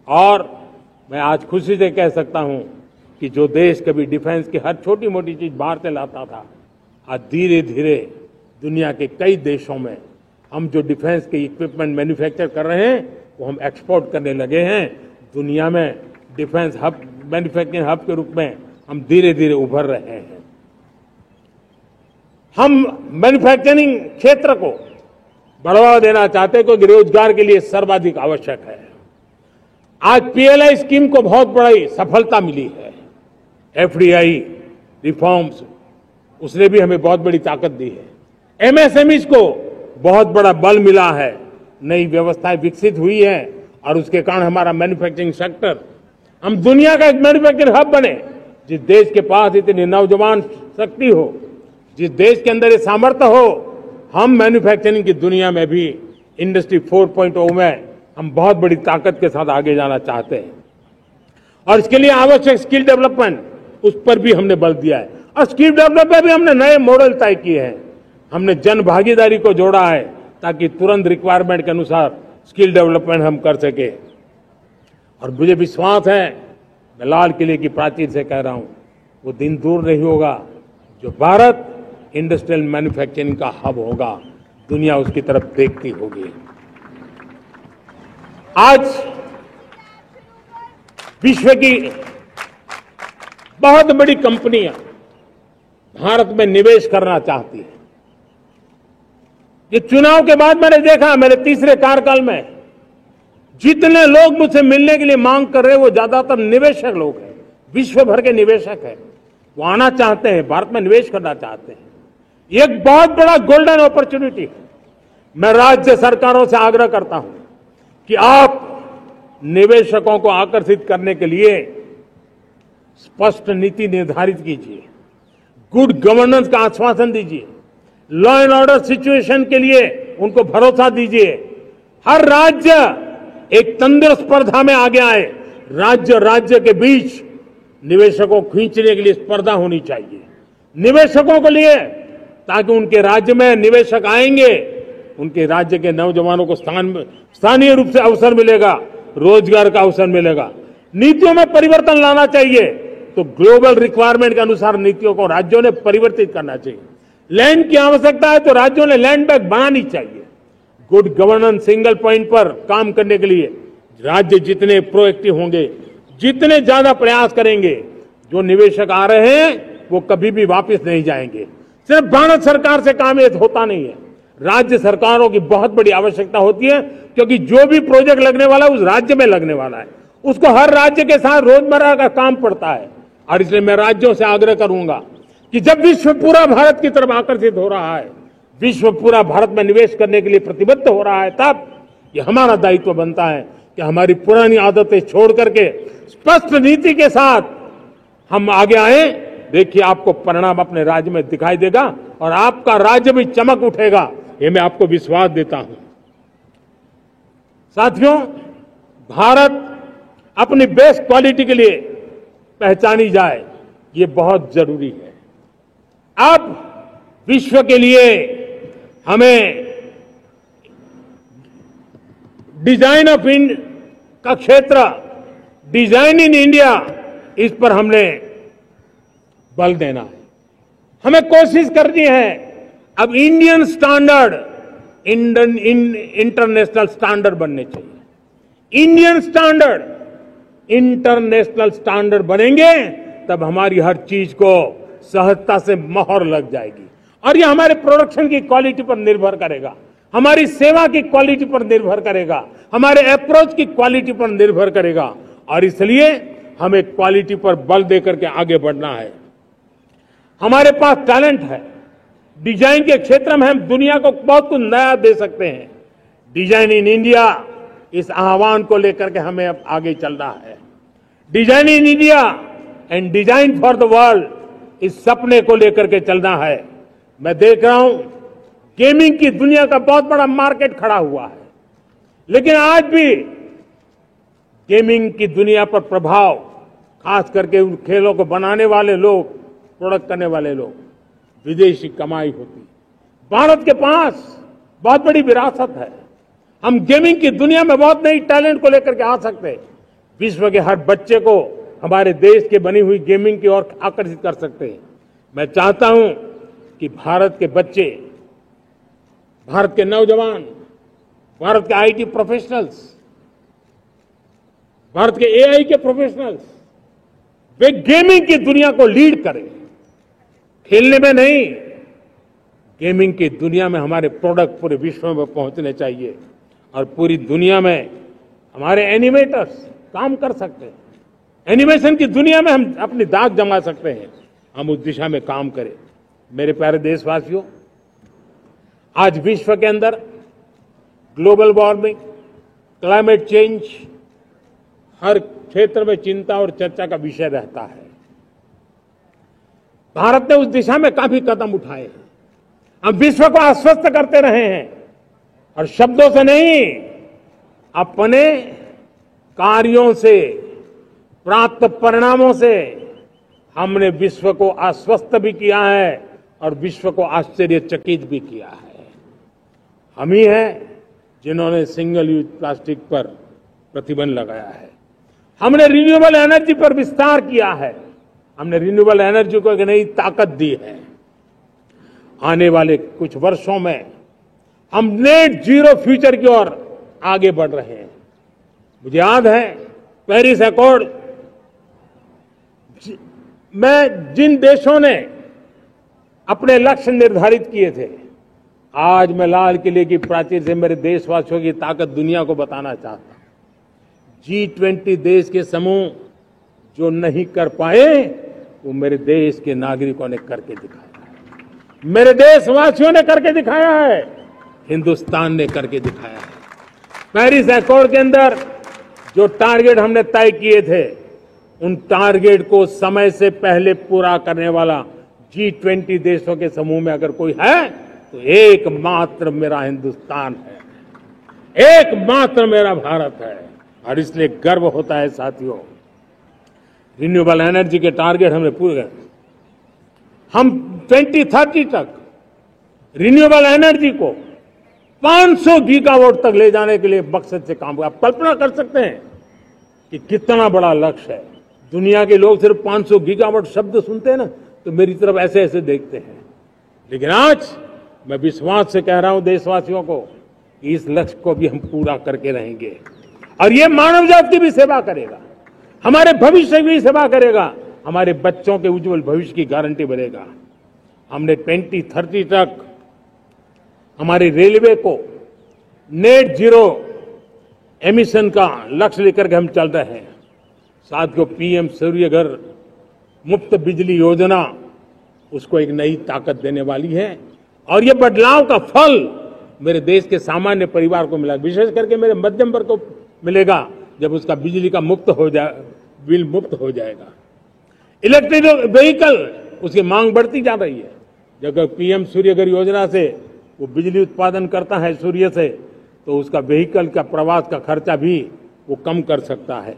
और मैं आज खुशी से कह सकता हूं कि जो देश कभी डिफेंस की हर छोटी मोटी चीज बाहर से लाता था, आज धीरे धीरे दुनिया के कई देशों में हम जो डिफेंस के इक्विपमेंट मैन्युफैक्चर कर रहे हैं वो हम एक्सपोर्ट करने लगे हैं। दुनिया में डिफेंस हब, मैन्युफैक्चरिंग हब के रूप में हम धीरे धीरे उभर रहे हैं। हम मैन्युफैक्चरिंग क्षेत्र को बढ़ावा देना चाहते हैं क्योंकि रोजगार के लिए सर्वाधिक आवश्यक है। आज पीएलआई स्कीम को बहुत बड़ी सफलता मिली है। एफडीआई रिफॉर्म्स उसने भी हमें बहुत बड़ी ताकत दी है। एमएसएमईज को बहुत बड़ा बल मिला है, नई व्यवस्थाएं विकसित हुई है और उसके कारण हमारा मैन्युफैक्चरिंग सेक्टर, हम दुनिया का एक मैन्युफैक्चरिंग हब बने। जिस देश के पास इतनी नौजवान शक्ति हो, जिस देश के अंदर ये सामर्थ्य हो, हम मैन्युफैक्चरिंग की दुनिया में भी इंडस्ट्री 4.0 में हम बहुत बड़ी ताकत के साथ आगे जाना चाहते हैं और इसके लिए आवश्यक स्किल डेवलपमेंट, उस पर भी हमने बल दिया है। और स्किल डेवलपमेंट में भी हमने नए मॉडल तय किए हैं। हमने जन भागीदारी को जोड़ा है ताकि तुरंत रिक्वायरमेंट के अनुसार स्किल डेवलपमेंट हम कर सके। और मुझे विश्वास है, मैं लाल किले की प्राचीर से कह रहा हूं, वो दिन दूर नहीं होगा जो भारत इंडस्ट्रियल मैन्युफैक्चरिंग का हब होगा, दुनिया उसकी तरफ देखती होगी। आज विश्व की बहुत बड़ी कंपनियां भारत में निवेश करना चाहती हैं। ये चुनाव के बाद मैंने देखा, मेरे तीसरे कार्यकाल में जितने लोग मुझसे मिलने के लिए मांग कर रहे हैं वो ज्यादातर निवेशक लोग हैं, विश्व भर के निवेशक हैं। वो आना चाहते हैं, भारत में निवेश करना चाहते हैं। ये एक बहुत बड़ा गोल्डन अपॉर्चुनिटी है। मैं राज्य सरकारों से आग्रह करता हूं कि आप निवेशकों को आकर्षित करने के लिए स्पष्ट नीति निर्धारित कीजिए, गुड गवर्नेंस का आश्वासन दीजिए, लॉ एंड ऑर्डर सिचुएशन के लिए उनको भरोसा दीजिए। हर राज्य एक तंदुरुस्त स्पर्धा में आगे आए। राज्य राज्य के बीच निवेशकों को खींचने के लिए स्पर्धा होनी चाहिए निवेशकों के लिए, ताकि उनके राज्य में निवेशक आएंगे, उनके राज्य के नौजवानों को स्थानीय रूप से अवसर मिलेगा, रोजगार का अवसर मिलेगा। नीतियों में परिवर्तन लाना चाहिए तो ग्लोबल रिक्वायरमेंट के अनुसार नीतियों को राज्यों ने परिवर्तित करना चाहिए। लैंड की आवश्यकता है तो राज्यों ने लैंड बैंक बनानी चाहिए। गुड गवर्नेंस सिंगल पॉइंट पर काम करने के लिए राज्य जितने प्रोएक्टिव होंगे, जितने ज्यादा प्रयास करेंगे, जो निवेशक आ रहे हैं वो कभी भी वापस नहीं जाएंगे। सिर्फ भारत सरकार से काम ये होता नहीं है, राज्य सरकारों की बहुत बड़ी आवश्यकता होती है, क्योंकि जो भी प्रोजेक्ट लगने वाला है उस राज्य में लगने वाला है, उसको हर राज्य के साथ रोजमर्रा का काम पड़ता है। और इसलिए मैं राज्यों से आग्रह करूंगा कि जब विश्व पूरा भारत की तरफ आकर्षित हो रहा है, विश्व पूरा भारत में निवेश करने के लिए प्रतिबद्ध हो रहा है, तब ये हमारा दायित्व बनता है कि हमारी पुरानी आदतें छोड़ करके स्पष्ट नीति के साथ हम आगे आए। देखिए, आपको परिणाम अपने राज्य में दिखाई देगा और आपका राज्य भी चमक उठेगा, ये मैं आपको विश्वास देता हूं। साथियों, भारत अपनी बेस्ट क्वालिटी के लिए पहचानी जाए, ये बहुत जरूरी है। अब विश्व के लिए हमें डिजाइन ऑफ इंडिया का क्षेत्र, डिजाइन इन इंडिया, इस पर हमने बल देना है। हमें कोशिश करनी है अब इंडियन स्टैंडर्ड इंटरनेशनल स्टैंडर्ड बनने चाहिए। इंडियन स्टैंडर्ड इंटरनेशनल स्टैंडर्ड बनेंगे तब हमारी हर चीज को सहजता से मोहर लग जाएगी और ये हमारे प्रोडक्शन की क्वालिटी पर निर्भर करेगा, हमारी सेवा की क्वालिटी पर निर्भर करेगा, हमारे अप्रोच की क्वालिटी पर निर्भर करेगा। और इसलिए हमें क्वालिटी पर बल देकर के आगे बढ़ना है। हमारे पास टैलेंट है, डिजाइन के क्षेत्र में हम दुनिया को बहुत कुछ नया दे सकते हैं। डिजाइन इन इंडिया, इस आह्वान को लेकर के हमें अब आगे चलना है। Design in India and design for the world, इस सपने को लेकर के चलना है। मैं देख रहा हूं गेमिंग की दुनिया का बहुत बड़ा मार्केट खड़ा हुआ है, लेकिन आज भी गेमिंग की दुनिया पर प्रभाव, खास करके उन खेलों को बनाने वाले लोग, प्रोडक्ट करने वाले लोग, विदेशी कमाई होती। भारत के पास बहुत बड़ी विरासत है, हम गेमिंग की दुनिया में बहुत नई टैलेंट को लेकर के आ सकते हैं। विश्व के हर बच्चे को हमारे देश के बनी हुई गेमिंग की ओर आकर्षित कर सकते हैं। मैं चाहता हूं कि भारत के बच्चे भारत के नौजवान, भारत के आईटी प्रोफेशनल्स, भारत के एआई के प्रोफेशनल्स, वे गेमिंग की दुनिया को लीड करें। खेलने में नहीं, गेमिंग की दुनिया में हमारे प्रोडक्ट पूरे विश्व में पहुंचने चाहिए और पूरी दुनिया में हमारे एनिमेटर्स काम कर सकते हैं। एनिमेशन की दुनिया में हम अपनी दाग जमा सकते हैं। हम उस दिशा में काम करें। मेरे प्यारे देशवासियों, आज विश्व के अंदर ग्लोबल वार्मिंग, क्लाइमेट चेंज हर क्षेत्र में चिंता और चर्चा का विषय रहता है। भारत ने उस दिशा में काफी कदम उठाए हैं। हम विश्व को आश्वस्त करते रहे हैं और शब्दों से नहीं, अपने कार्यों से, प्राप्त परिणामों से हमने विश्व को आश्वस्त भी किया है और विश्व को आश्चर्यचकित भी किया है। हम ही हैं जिन्होंने सिंगल यूज प्लास्टिक पर प्रतिबंध लगाया है। हमने रिन्यूएबल एनर्जी पर विस्तार किया है। हमने रिन्यूएबल एनर्जी को एक नई ताकत दी है। आने वाले कुछ वर्षों में हम नेट जीरो फ्यूचर की ओर आगे बढ़ रहे हैं। मुझे याद है पेरिस एकॉर्ड में जिन देशों ने अपने लक्ष्य निर्धारित किए थे, आज मैं लाल किले की प्राचीर से मेरे देशवासियों की ताकत दुनिया को बताना चाहता हूं। G20 देश के समूह जो नहीं कर पाए, वो मेरे देश के नागरिकों ने करके दिखाया है। मेरे देशवासियों ने करके दिखाया है। हिंदुस्तान ने करके दिखाया है। पेरिस एकॉर्ड के अंदर जो टारगेट हमने तय किए थे, उन टारगेट को समय से पहले पूरा करने वाला G20 देशों के समूह में अगर कोई है तो एकमात्र मेरा हिंदुस्तान है, एकमात्र मेरा भारत है। और इसलिए गर्व होता है साथियों। रिन्यूएबल एनर्जी के टारगेट हमने पूरे कर, हम 2030 तक रिन्यूएबल एनर्जी को 500 गीगावाट तक ले जाने के लिए मकसद से काम कर। आप कल्पना कर सकते हैं कि कितना बड़ा लक्ष्य है। दुनिया के लोग सिर्फ 500 गीगावाट शब्द सुनते हैं ना, तो मेरी तरफ ऐसे ऐसे देखते हैं। लेकिन आज मैं विश्वास से कह रहा हूं देशवासियों को कि इस लक्ष्य को भी हम पूरा करके रहेंगे और ये मानव जाति की भी सेवा करेगा, हमारे भविष्य की भी सेवा करेगा, हमारे बच्चों के उज्जवल भविष्य की गारंटी बनेगा। हमने 2030 तक हमारी रेलवे को नेट जीरो एमिशन का लक्ष्य लेकर के हम चल रहे हैं। साथियों, पीएम सूर्यघर मुफ्त बिजली योजना उसको एक नई ताकत देने वाली है और ये बदलाव का फल मेरे देश के सामान्य परिवार को मिला, विशेष करके मेरे मध्यम वर्ग को मिलेगा जब उसका बिजली का बिल मुक्त हो जाएगा। इलेक्ट्रिक व्हीकल उसकी मांग बढ़ती जा रही है। जब पीएम सूर्यघर योजना से वो बिजली उत्पादन करता है सूर्य से, तो उसका व्हीकल का प्रवास का खर्चा भी वो कम कर सकता है।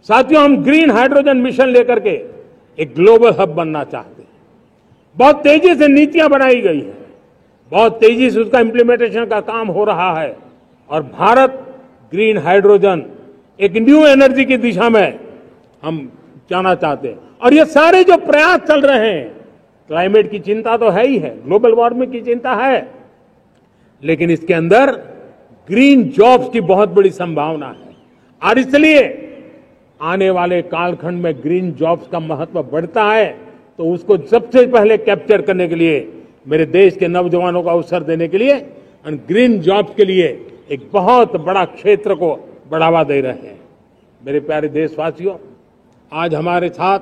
साथियों, हम ग्रीन हाइड्रोजन मिशन लेकर के एक ग्लोबल हब बनना चाहते हैं। बहुत तेजी से नीतियां बनाई गई है, बहुत तेजी से उसका इम्प्लीमेंटेशन का काम हो रहा है और भारत ग्रीन हाइड्रोजन एक न्यू एनर्जी की दिशा में हम जाना चाहते हैं। और ये सारे जो प्रयास चल रहे हैं, क्लाइमेट की चिंता तो है ही है, ग्लोबल वार्मिंग की चिंता है, लेकिन इसके अंदर ग्रीन जॉब्स की बहुत बड़ी संभावना है और इसलिए आने वाले कालखंड में ग्रीन जॉब्स का महत्व बढ़ता है। तो उसको सबसे पहले कैप्चर करने के लिए मेरे देश के नौजवानों को अवसर देने के लिए और ग्रीन जॉब्स के लिए एक बहुत बड़ा क्षेत्र को बढ़ावा दे रहे हैं। मेरे प्यारे देशवासियों, आज हमारे साथ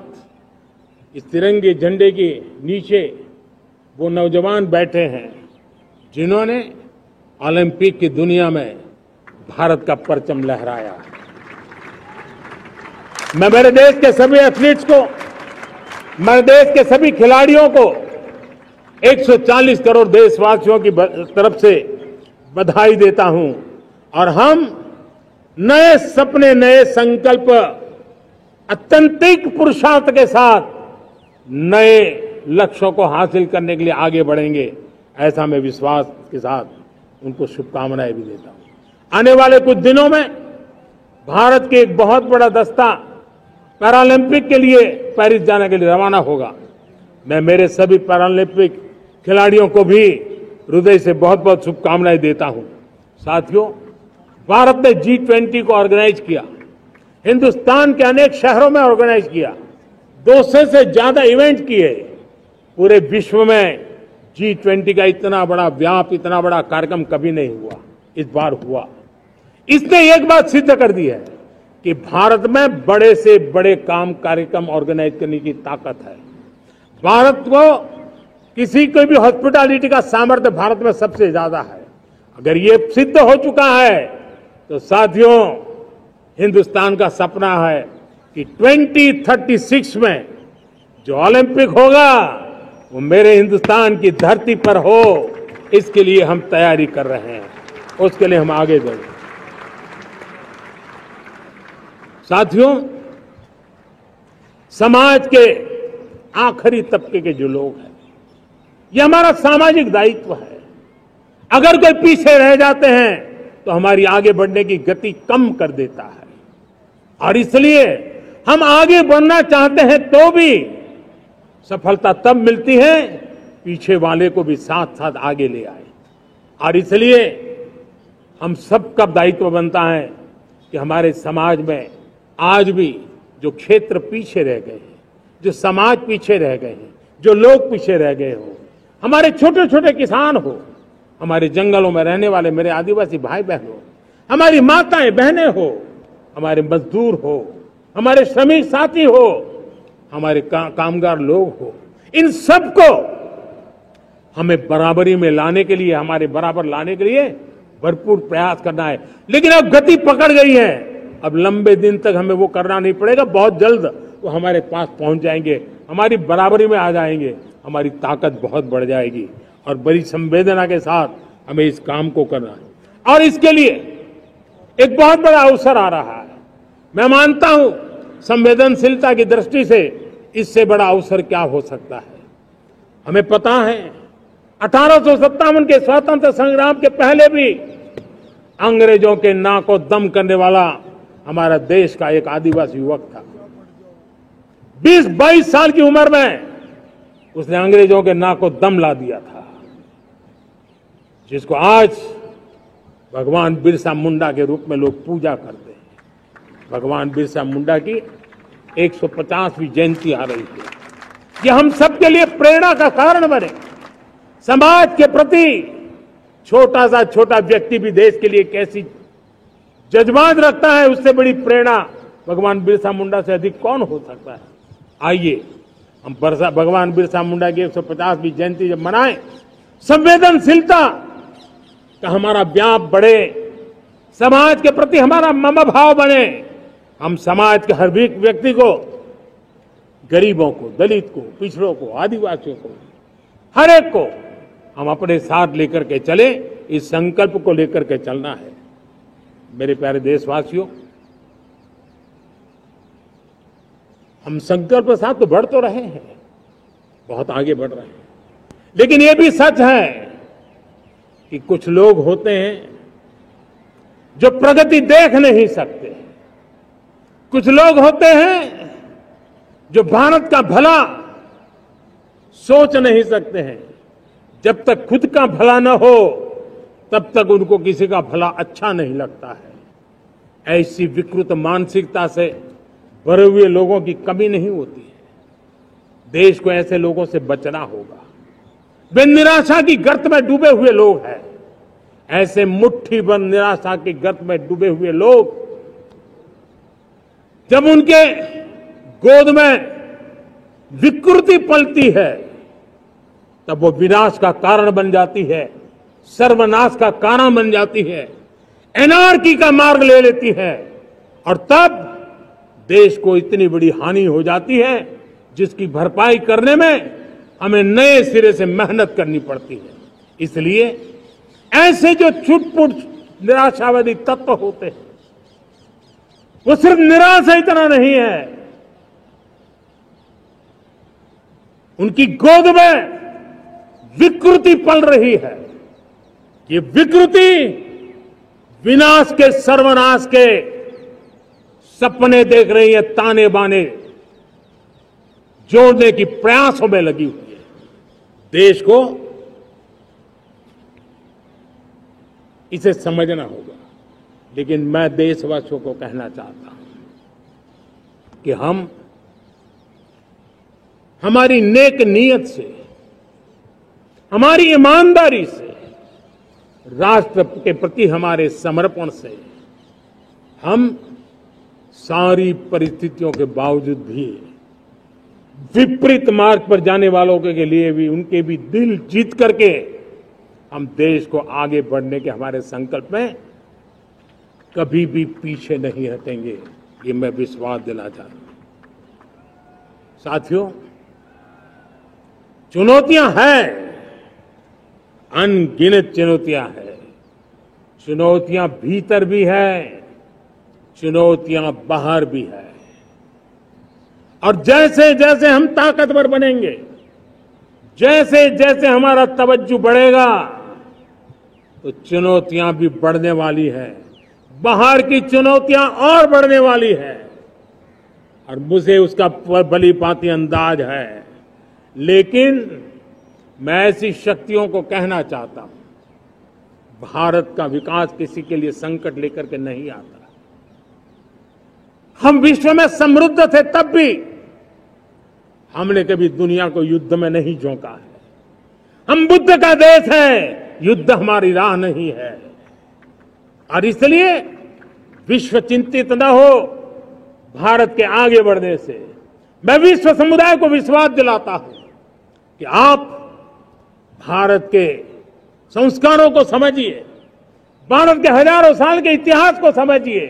इस तिरंगे झंडे के नीचे वो नौजवान बैठे हैं जिन्होंने ओलंपिक की दुनिया में भारत का परचम लहराया। मैं मेरे देश के सभी एथलीट्स को, मेरे देश के सभी खिलाड़ियों को 140 करोड़ देशवासियों की तरफ से बधाई देता हूं और हम नए सपने, नए संकल्प, अत्यंतिक पुरुषार्थ के साथ नए लक्ष्यों को हासिल करने के लिए आगे बढ़ेंगे। ऐसा मैं विश्वास के साथ उनको शुभकामनाएं भी देता हूं। आने वाले कुछ दिनों में भारत के एक बहुत बड़ा दस्ता पैरालंपिक के लिए पेरिस जाने के लिए रवाना होगा। मैं मेरे सभी पैरालंपिक खिलाड़ियों को भी हृदय से बहुत बहुत शुभकामनाएं देता हूं। साथियों, भारत ने G20 को ऑर्गेनाइज किया, हिंदुस्तान के अनेक शहरों में ऑर्गेनाइज किया, 200 से ज्यादा इवेंट किए। पूरे विश्व में G20 का इतना बड़ा व्याप, इतना बड़ा कार्यक्रम कभी नहीं हुआ, इस बार हुआ। इसने एक बात सिद्ध कर दी है कि भारत में बड़े से बड़े काम, कार्यक्रम ऑर्गेनाइज करने की ताकत है। भारत को किसी को भी हॉस्पिटैलिटी का सामर्थ्य भारत में सबसे ज्यादा है। अगर ये सिद्ध हो चुका है तो साथियों, हिंदुस्तान का सपना है कि 2036 में जो ओलंपिक होगा वो मेरे हिंदुस्तान की धरती पर हो। इसके लिए हम तैयारी कर रहे हैं, उसके लिए हम आगे बढ़े। साथियों, समाज के आखिरी तबके के जो लोग हैं, ये हमारा सामाजिक दायित्व है। अगर कोई पीछे रह जाते हैं तो हमारी आगे बढ़ने की गति कम कर देता है, और इसलिए हम आगे बढ़ना चाहते हैं तो भी सफलता तब मिलती है पीछे वाले को भी साथ साथ आगे ले आए। और इसलिए हम सबका दायित्व बनता है कि हमारे समाज में आज भी जो क्षेत्र पीछे रह गए हैं, जो समाज पीछे रह गए हैं, जो लोग पीछे रह गए हो, हमारे छोटे छोटे किसान हो, हमारे जंगलों में रहने वाले मेरे आदिवासी भाई बहन हो, हमारी माताएं बहनें हो, हमारे मजदूर हो, हमारे श्रमिक साथी हो, हमारे कामगार लोग हो, इन सबको हमें बराबरी में लाने के लिए, हमारे बराबर लाने के लिए भरपूर प्रयास करना है। लेकिन अब गति पकड़ गई है, अब लंबे दिन तक हमें वो करना नहीं पड़ेगा, बहुत जल्द वो हमारे पास पहुंच जाएंगे, हमारी बराबरी में आ जाएंगे, हमारी ताकत बहुत बढ़ जाएगी और बड़ी संवेदना के साथ हमें इस काम को करना है। और इसके लिए एक बहुत बड़ा अवसर आ रहा है। मैं मानता हूं संवेदनशीलता की दृष्टि से इससे बड़ा अवसर क्या हो सकता है। हमें पता है 1857 के स्वतंत्रता संग्राम के पहले भी अंग्रेजों के नाक को दम करने वाला हमारा देश का एक आदिवासी युवक था। 20-22 साल की उम्र में उसने अंग्रेजों के नाक को दम ला दिया था, जिसको आज भगवान बिरसा मुंडा के रूप में लोग पूजा करते हैं। भगवान बिरसा मुंडा की 150वीं जयंती आ रही है। ये हम सबके लिए प्रेरणा का कारण बने। समाज के प्रति छोटा सा छोटा व्यक्ति भी देश के लिए कैसी जज्बात रखता है, उससे बड़ी प्रेरणा भगवान बिरसा मुंडा से अधिक कौन हो सकता है। आइए हम भगवान बिरसा मुंडा की 150वीं जयंती जब मनाएं, संवेदनशीलता का हमारा व्याप बढ़े, समाज के प्रति हमारा ममभाव बने। हम समाज के हर व्यक्ति को, गरीबों को, दलित को, पिछड़ों को, आदिवासियों को, हर एक को हम अपने साथ लेकर के चले। इस संकल्प को लेकर के चलना है। मेरे प्यारे देशवासियों, हम संकल्प के साथ तो बढ़ तो रहे हैं, बहुत आगे बढ़ रहे हैं, लेकिन यह भी सच है कि कुछ लोग होते हैं जो प्रगति देख नहीं सकते। कुछ लोग होते हैं जो भारत का भला सोच नहीं सकते हैं। जब तक खुद का भला न हो तब तक उनको किसी का भला अच्छा नहीं लगता है। ऐसी विकृत मानसिकता से भरे हुए लोगों की कमी नहीं होती है। देश को ऐसे लोगों से बचना होगा। वे निराशा की गर्त में डूबे हुए लोग हैं। ऐसे मुट्ठी भर निराशा की गर्त में डूबे हुए लोग, जब उनके गोद में विकृति पलती है तब वो विनाश का कारण बन जाती है, सर्वनाश का कारण बन जाती है, एनार्की का मार्ग ले लेती है, और तब देश को इतनी बड़ी हानि हो जाती है जिसकी भरपाई करने में हमें नए सिरे से मेहनत करनी पड़ती है। इसलिए ऐसे जो छुटपुट निराशावादी तत्व होते हैं, वो सिर्फ निराशा इतना नहीं है, उनकी गोद में विकृति पल रही है। ये विकृति विनाश के, सर्वनाश के सपने देख रही है, ताने बाने जोड़ने की प्रयासों में लगी हुई है। देश को इसे समझना होगा। लेकिन मैं देशवासियों को कहना चाहता हूं कि हम हमारी नेक नीयत से, हमारी ईमानदारी से, राष्ट्र के प्रति हमारे समर्पण से हम सारी परिस्थितियों के बावजूद भी विपरीत मार्ग पर जाने वालों के लिए भी उनके भी दिल जीत करके हम देश को आगे बढ़ने के हमारे संकल्प में कभी भी पीछे नहीं हटेंगे, ये मैं विश्वास दिलाना चाहता हूं। साथियों, चुनौतियां हैं, अनगिनत चुनौतियां हैं। चुनौतियां भीतर भी है, चुनौतियां बाहर भी है। और जैसे जैसे हम ताकतवर बनेंगे, जैसे जैसे हमारा तवज्जो बढ़ेगा, तो चुनौतियां भी बढ़ने वाली है, बाहर की चुनौतियां और बढ़ने वाली है। और मुझे उसका भली भांति अंदाज है। लेकिन मैं ऐसी शक्तियों को कहना चाहता हूं, भारत का विकास किसी के लिए संकट लेकर के नहीं आता। हम विश्व में समृद्ध थे, तब भी हमने कभी दुनिया को युद्ध में नहीं झोंका है। हम बुद्ध का देश है, युद्ध हमारी राह नहीं है। और इसलिए विश्व चिंतित न हो भारत के आगे बढ़ने से। मैं विश्व समुदाय को विश्वास दिलाता हूं कि आप भारत के संस्कारों को समझिए, भारत के हजारों साल के इतिहास को समझिए।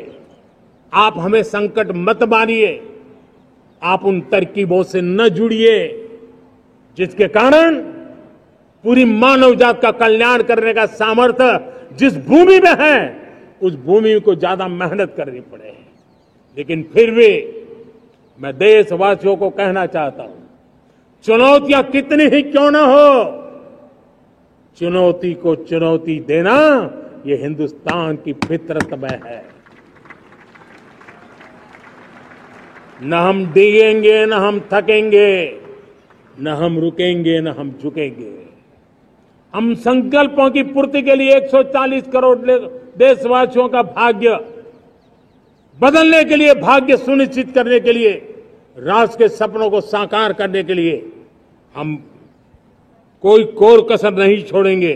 आप हमें संकट मत मानिए, आप उन तरकीबों से न जुड़िए जिसके कारण पूरी मानव जात का कल्याण करने का सामर्थ्य जिस भूमि में है, उस भूमि को ज्यादा मेहनत करनी पड़े। लेकिन फिर भी मैं देशवासियों को कहना चाहता हूं, चुनौतियां कितनी ही क्यों न हो, चुनौती को चुनौती देना ये हिंदुस्तान की फितरत में है। न हम डिगेंगे, न हम थकेंगे, न हम रुकेंगे, न हम झुकेंगे। हम संकल्पों की पूर्ति के लिए 140 करोड़ देशवासियों का भाग्य बदलने के लिए, भाग्य सुनिश्चित करने के लिए, राष्ट्र के सपनों को साकार करने के लिए हम कोई कोर कसर नहीं छोड़ेंगे।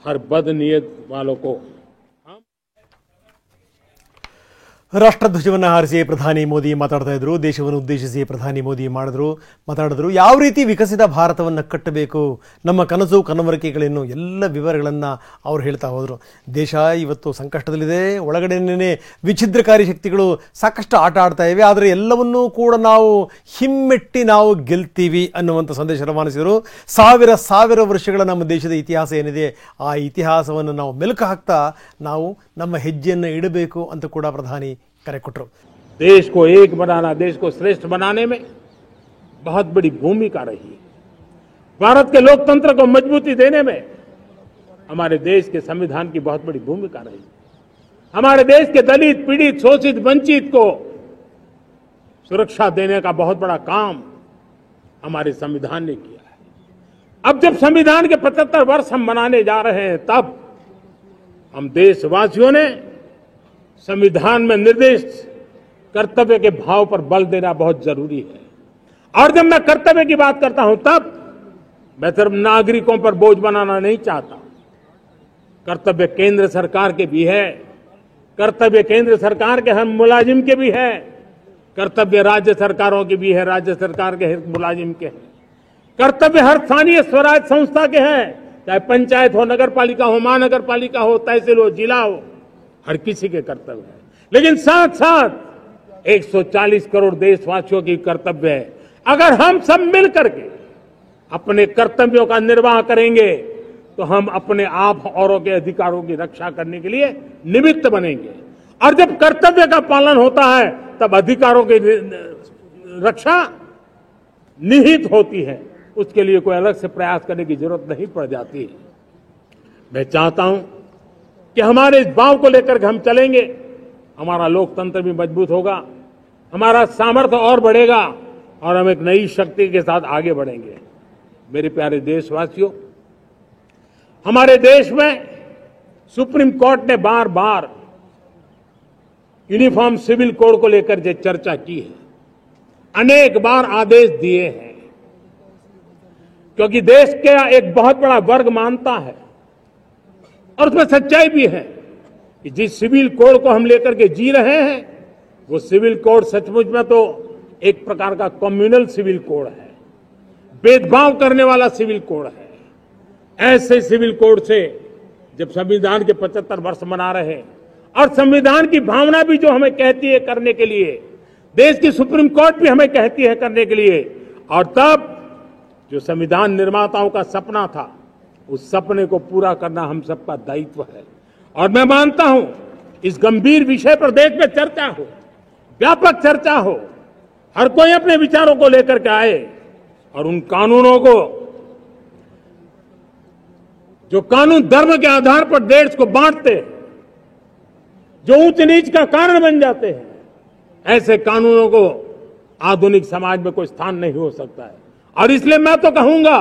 हर बदनीयत वालों को ರಾಷ್ಟ್ರಧ್ವಜವನ್ನು ಹಾರಿಸಿ ಪ್ರಧಾನಿ ಮೋದಿ ಮಾತಾಡ್ತಾ ಇದ್ರು. ದೇಶವನ್ನು ಉದ್ದೇಶಿಸಿ ಪ್ರಧಾನಿ ಮೋದಿ ಮಾತಾಡಿದ್ರು. ಯಾವ ರೀತಿ ವಿಕಸಿತ ಭಾರತವನ್ನು ಕಟ್ಟಬೇಕು, ನಮ್ಮ ಕನಸು ಕನವರಿಕೆಗಳೇನು, ಎಲ್ಲ ವಿವರಗಳನ್ನು ಅವರು ಹೇಳ್ತಾ ಹೋದರು. ದೇಶ ಇವತ್ತು ಸಂಕಷ್ಟದಲ್ಲಿದೆ. ಒಳಗಡೆನೇ ವಿಚ್ಛಿದ್ರಕಾರಿ ಶಕ್ತಿಗಳು ಸಾಕಷ್ಟು ಆಟ ಆಡ್ತಾ ಇವೆ. ಆದರೆ ಎಲ್ಲವನ್ನೂ ಕೂಡ ನಾವು ಹಿಮ್ಮೆಟ್ಟಿ ನಾವು ಗೆಲ್ತೀವಿ ಅನ್ನುವಂಥ ಸಂದೇಶ ರವಾನಿಸಿದರು. ಸಾವಿರ ವರ್ಷಗಳ ನಮ್ಮ ದೇಶದ ಇತಿಹಾಸ ಏನಿದೆ, ಆ ಇತಿಹಾಸವನ್ನು ನಾವು ಮೆಲುಕು ಹಾಕ್ತಾ ನಾವು ನಮ್ಮ ಹೆಜ್ಜೆಯನ್ನು ಇಡಬೇಕು ಅಂತ ಕೂಡ ಪ್ರಧಾನಿ ಕರೆ ಕೊಟ್ಟರು. देश को एक बनाना, देश को श्रेष्ठ बनाने में बहुत बड़ी भूमिका रही। भारत के लोकतंत्र को मजबूती देने में हमारे देश के संविधान की बहुत बड़ी भूमिका रही। हमारे देश के दलित, पीड़ित, शोषित, वंचित को सुरक्षा देने का बहुत बड़ा काम हमारे संविधान ने किया है। अब जब संविधान के 75 वर्ष हम मनाने जा रहे हैं, तब हम देशवासियों ने संविधान में निर्दिष्ट कर्तव्य के भाव पर बल देना बहुत जरूरी है। और जब मैं कर्तव्य की बात करता हूं, तब मैं सिर्फ नागरिकों पर बोझ बनाना नहीं चाहता। कर्तव्य केंद्र सरकार के भी है, कर्तव्य केंद्र सरकार के हर मुलाजिम के भी है, कर्तव्य राज्य सरकारों के भी है, राज्य सरकार के हर मुलाजिम के है, कर्तव्य हर स्थानीय स्वराज संस्था के हैं, चाहे पंचायत हो, नगर पालिका हो, महानगर पालिका हो, तहसील हो, जिला हो, हर किसी के कर्तव्य है। लेकिन साथ साथ 140 करोड़ देशवासियों की कर्तव्य है। अगर हम सब मिलकर के अपने कर्तव्यों का निर्वाह करेंगे, तो हम अपने आप औरों के अधिकारों की रक्षा करने के लिए निमित्त बनेंगे। और जब कर्तव्य का पालन होता है, तब अधिकारों की रक्षा निहित होती है। उसके लिए कोई अलग से प्रयास करने की जरूरत नहीं पड़ जाती है। मैं चाहता हूं कि हमारे इस भाव को लेकर के हम चलेंगे, हमारा लोकतंत्र भी मजबूत होगा, हमारा सामर्थ्य और बढ़ेगा और हम एक नई शक्ति के साथ आगे बढ़ेंगे। मेरे प्यारे देशवासियों, हमारे देश में सुप्रीम कोर्ट ने बार बार यूनिफॉर्म सिविल कोड को लेकर जो चर्चा की है, अनेक बार आदेश दिए हैं, क्योंकि देश का एक बहुत बड़ा वर्ग मानता है और उसमें सच्चाई भी है कि जिस सिविल कोड को हम लेकर के जी रहे हैं वो सिविल कोड सचमुच में तो एक प्रकार का कम्युनल सिविल कोड है, भेदभाव करने वाला सिविल कोड है। ऐसे सिविल कोड से जब संविधान के 75 वर्ष मना रहे हैं और संविधान की भावना भी जो हमें कहती है करने के लिए, देश की सुप्रीम कोर्ट भी हमें कहती है करने के लिए, और तब जो संविधान निर्माताओं का सपना था उस सपने को पूरा करना हम सबका दायित्व है। और मैं मानता हूं इस गंभीर विषय पर देश में चर्चा हो, व्यापक चर्चा हो, हर कोई अपने विचारों को लेकर के आए और उन कानूनों को, जो कानून धर्म के आधार पर देश को बांटते, जो ऊंच नीच का कारण बन जाते हैं, ऐसे कानूनों को आधुनिक समाज में कोई स्थान नहीं हो सकता है। और इसलिए मैं तो कहूंगा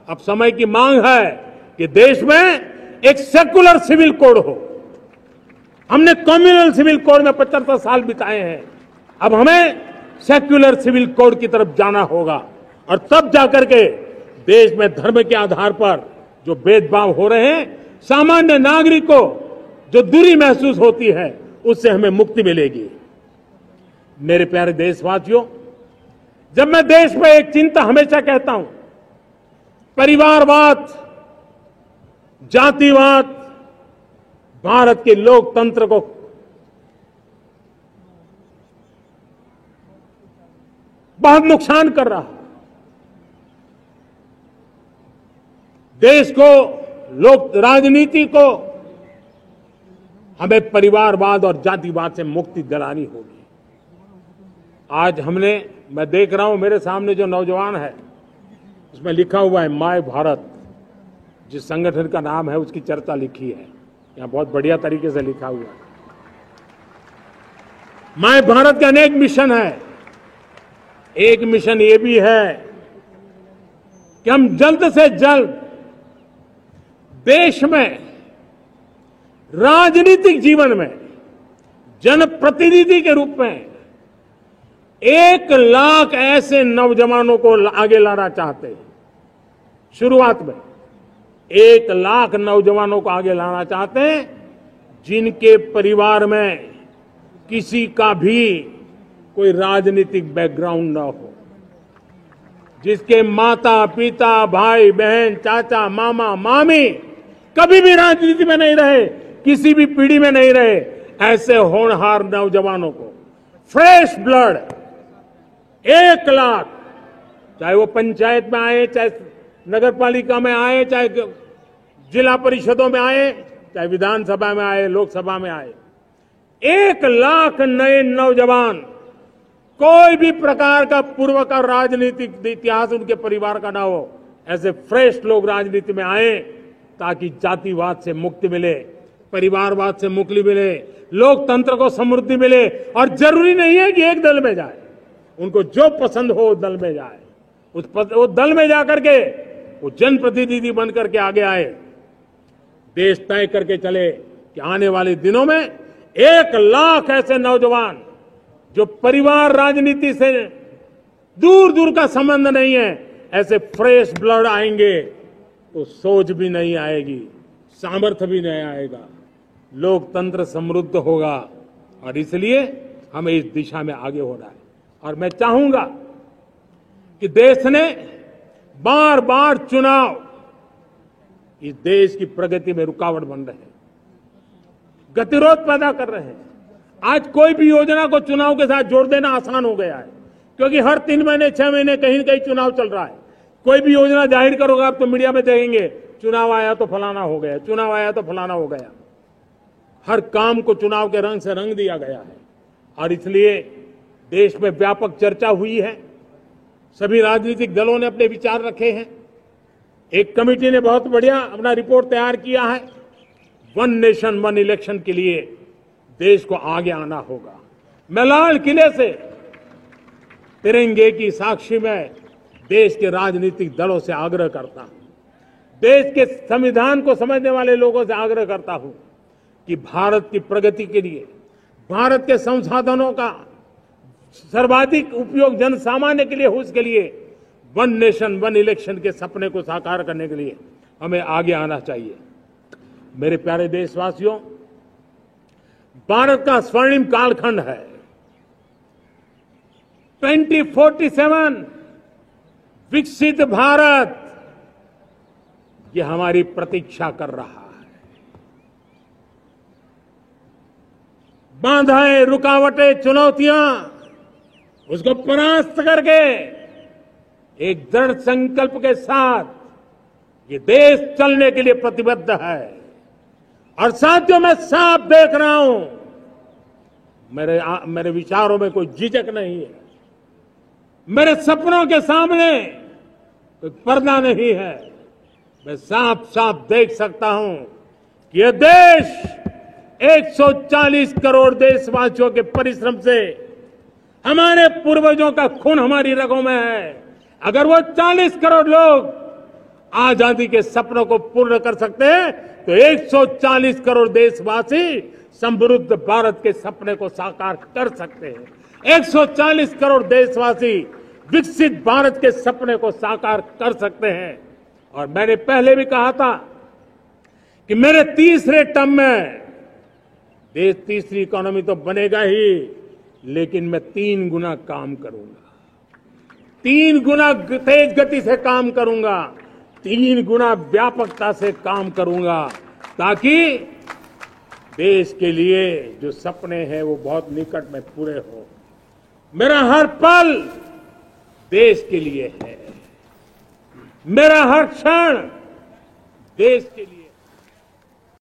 अब समय की मांग है कि देश में एक सेकुलर सिविल कोड हो। हमने कम्युनल सिविल कोड में 75 साल बिताए हैं, अब हमें सेक्युलर सिविल कोड की तरफ जाना होगा और तब जाकर के देश में धर्म के आधार पर जो भेदभाव हो रहे हैं, सामान्य नागरिक को जो दूरी महसूस होती है, उससे हमें मुक्ति मिलेगी। मेरे प्यारे देशवासियों, जब मैं देश में एक चिंता हमेशा कहता हूं, परिवारवाद, जातिवाद भारत के लोकतंत्र को बहुत नुकसान कर रहा है। देश को, लोक राजनीति को हमें परिवारवाद और जातिवाद से मुक्ति दिलानी होगी। आज मैं देख रहा हूं मेरे सामने जो नौजवान है, उसमें लिखा हुआ है माय भारत, जिस संगठन का नाम है उसकी चर्चा लिखी है, यहां बहुत बढ़िया तरीके से लिखा हुआ है। माय भारत के अनेक मिशन है। एक मिशन ये भी है कि हम जल्द से जल्द देश में राजनीतिक जीवन में जनप्रतिनिधि के रूप में 1 लाख ऐसे नौजवानों को आगे लाना चाहते हैं। शुरुआत में 1 लाख नौजवानों को आगे लाना चाहते हैं जिनके परिवार में किसी का भी कोई राजनीतिक बैकग्राउंड न हो, जिसके माता पिता भाई बहन चाचा मामा मामी कभी भी राजनीति में नहीं रहे, किसी भी पीढ़ी में नहीं रहे, ऐसे होनहार नौजवानों को फ्रेश ब्लड 1 लाख, चाहे वो पंचायत में आए, चाहे नगर पालिका में आए, चाहे जिला परिषदों में आए, चाहे विधानसभा में आए, लोकसभा में आए, 1 लाख नए नौजवान, कोई भी प्रकार का पूर्व का राजनीतिक इतिहास उनके परिवार का ना हो, ऐसे फ्रेश लोग राजनीति में आए ताकि जातिवाद से मुक्ति मिले, परिवारवाद से मुक्ति मिले, लोकतंत्र को समृद्धि मिले। और जरूरी नहीं है कि एक दल में जाए, उनको जो पसंद हो उस दल में जाए, उस दल में जाकर के वो जनप्रतिनिधि बनकर के आगे आए। देश तय करके चले कि आने वाले दिनों में 1 लाख ऐसे नौजवान जो परिवार राजनीति से दूर दूर का संबंध नहीं है, ऐसे फ्रेश ब्लड आएंगे तो सोच भी नहीं आएगी, सामर्थ्य भी नहीं आएगा, लोकतंत्र समृद्ध होगा। और इसलिए हमें इस दिशा में आगे होना है। और मैं चाहूंगा कि देश ने बार बार चुनाव इस देश की प्रगति में रुकावट बन रहे हैं, गतिरोध पैदा कर रहे हैं। आज कोई भी योजना को चुनाव के साथ जोड़ देना आसान हो गया है, क्योंकि हर 3 महीने 6 महीने कहीं न कहीं चुनाव चल रहा है। कोई भी योजना जाहिर करोगे आप तो मीडिया में देखेंगे, चुनाव आया तो फलाना हो गया, चुनाव आया तो फलाना हो गया। हर काम को चुनाव के रंग से रंग दिया गया है। और इसलिए देश में व्यापक चर्चा हुई है, सभी राजनीतिक दलों ने अपने विचार रखे हैं। एक कमेटी ने बहुत बढ़िया अपना रिपोर्ट तैयार किया है। 1 नेशन 1 इलेक्शन के लिए देश को आगे आना होगा। मैं लाल किले से तिरंगे की साक्षी में देश के राजनीतिक दलों से आग्रह करता हूं, देश के संविधान को समझने वाले लोगों से आग्रह करता हूं कि भारत की प्रगति के लिए, भारत के संसाधनों का सर्वाधिक उपयोग जन सामान्य के लिए हो, उसके लिए वन नेशन वन इलेक्शन के सपने को साकार करने के लिए हमें आगे आना चाहिए। मेरे प्यारे देशवासियों, भारत का स्वर्णिम कालखंड है। 2047 विकसित भारत, ये हमारी प्रतीक्षा कर रहा है। बाधाएं, रुकावटें, चुनौतियां, उसको परास्त करके एक दृढ़ संकल्प के साथ ये देश चलने के लिए प्रतिबद्ध है। और साथियों, मैं साफ देख रहा हूं, मेरे विचारों में कोई झिझक नहीं है, मेरे सपनों के सामने कोई पर्दा नहीं है। मैं साफ साफ देख सकता हूं कि यह देश 140 करोड़ देशवासियों के परिश्रम से, हमारे पूर्वजों का खून हमारी रगों में है। अगर वो 40 करोड़ लोग आजादी के सपनों को पूर्ण कर सकते हैं, तो 140 करोड़ देशवासी समृद्ध भारत के सपने को साकार कर सकते हैं। 140 करोड़ देशवासी विकसित भारत के सपने को साकार कर सकते हैं। और मैंने पहले भी कहा था कि मेरे तीसरे टर्म में देश तीसरी इकोनॉमी तो बनेगा ही, लेकिन मैं 3 गुना काम करूंगा, 3 गुना तेज गति से काम करूंगा, 3 गुना व्यापकता से काम करूंगा, ताकि देश के लिए जो सपने हैं वो बहुत निकट में पूरे हो। मेरा हर पल देश के लिए है, मेरा हर क्षण देश के लिए।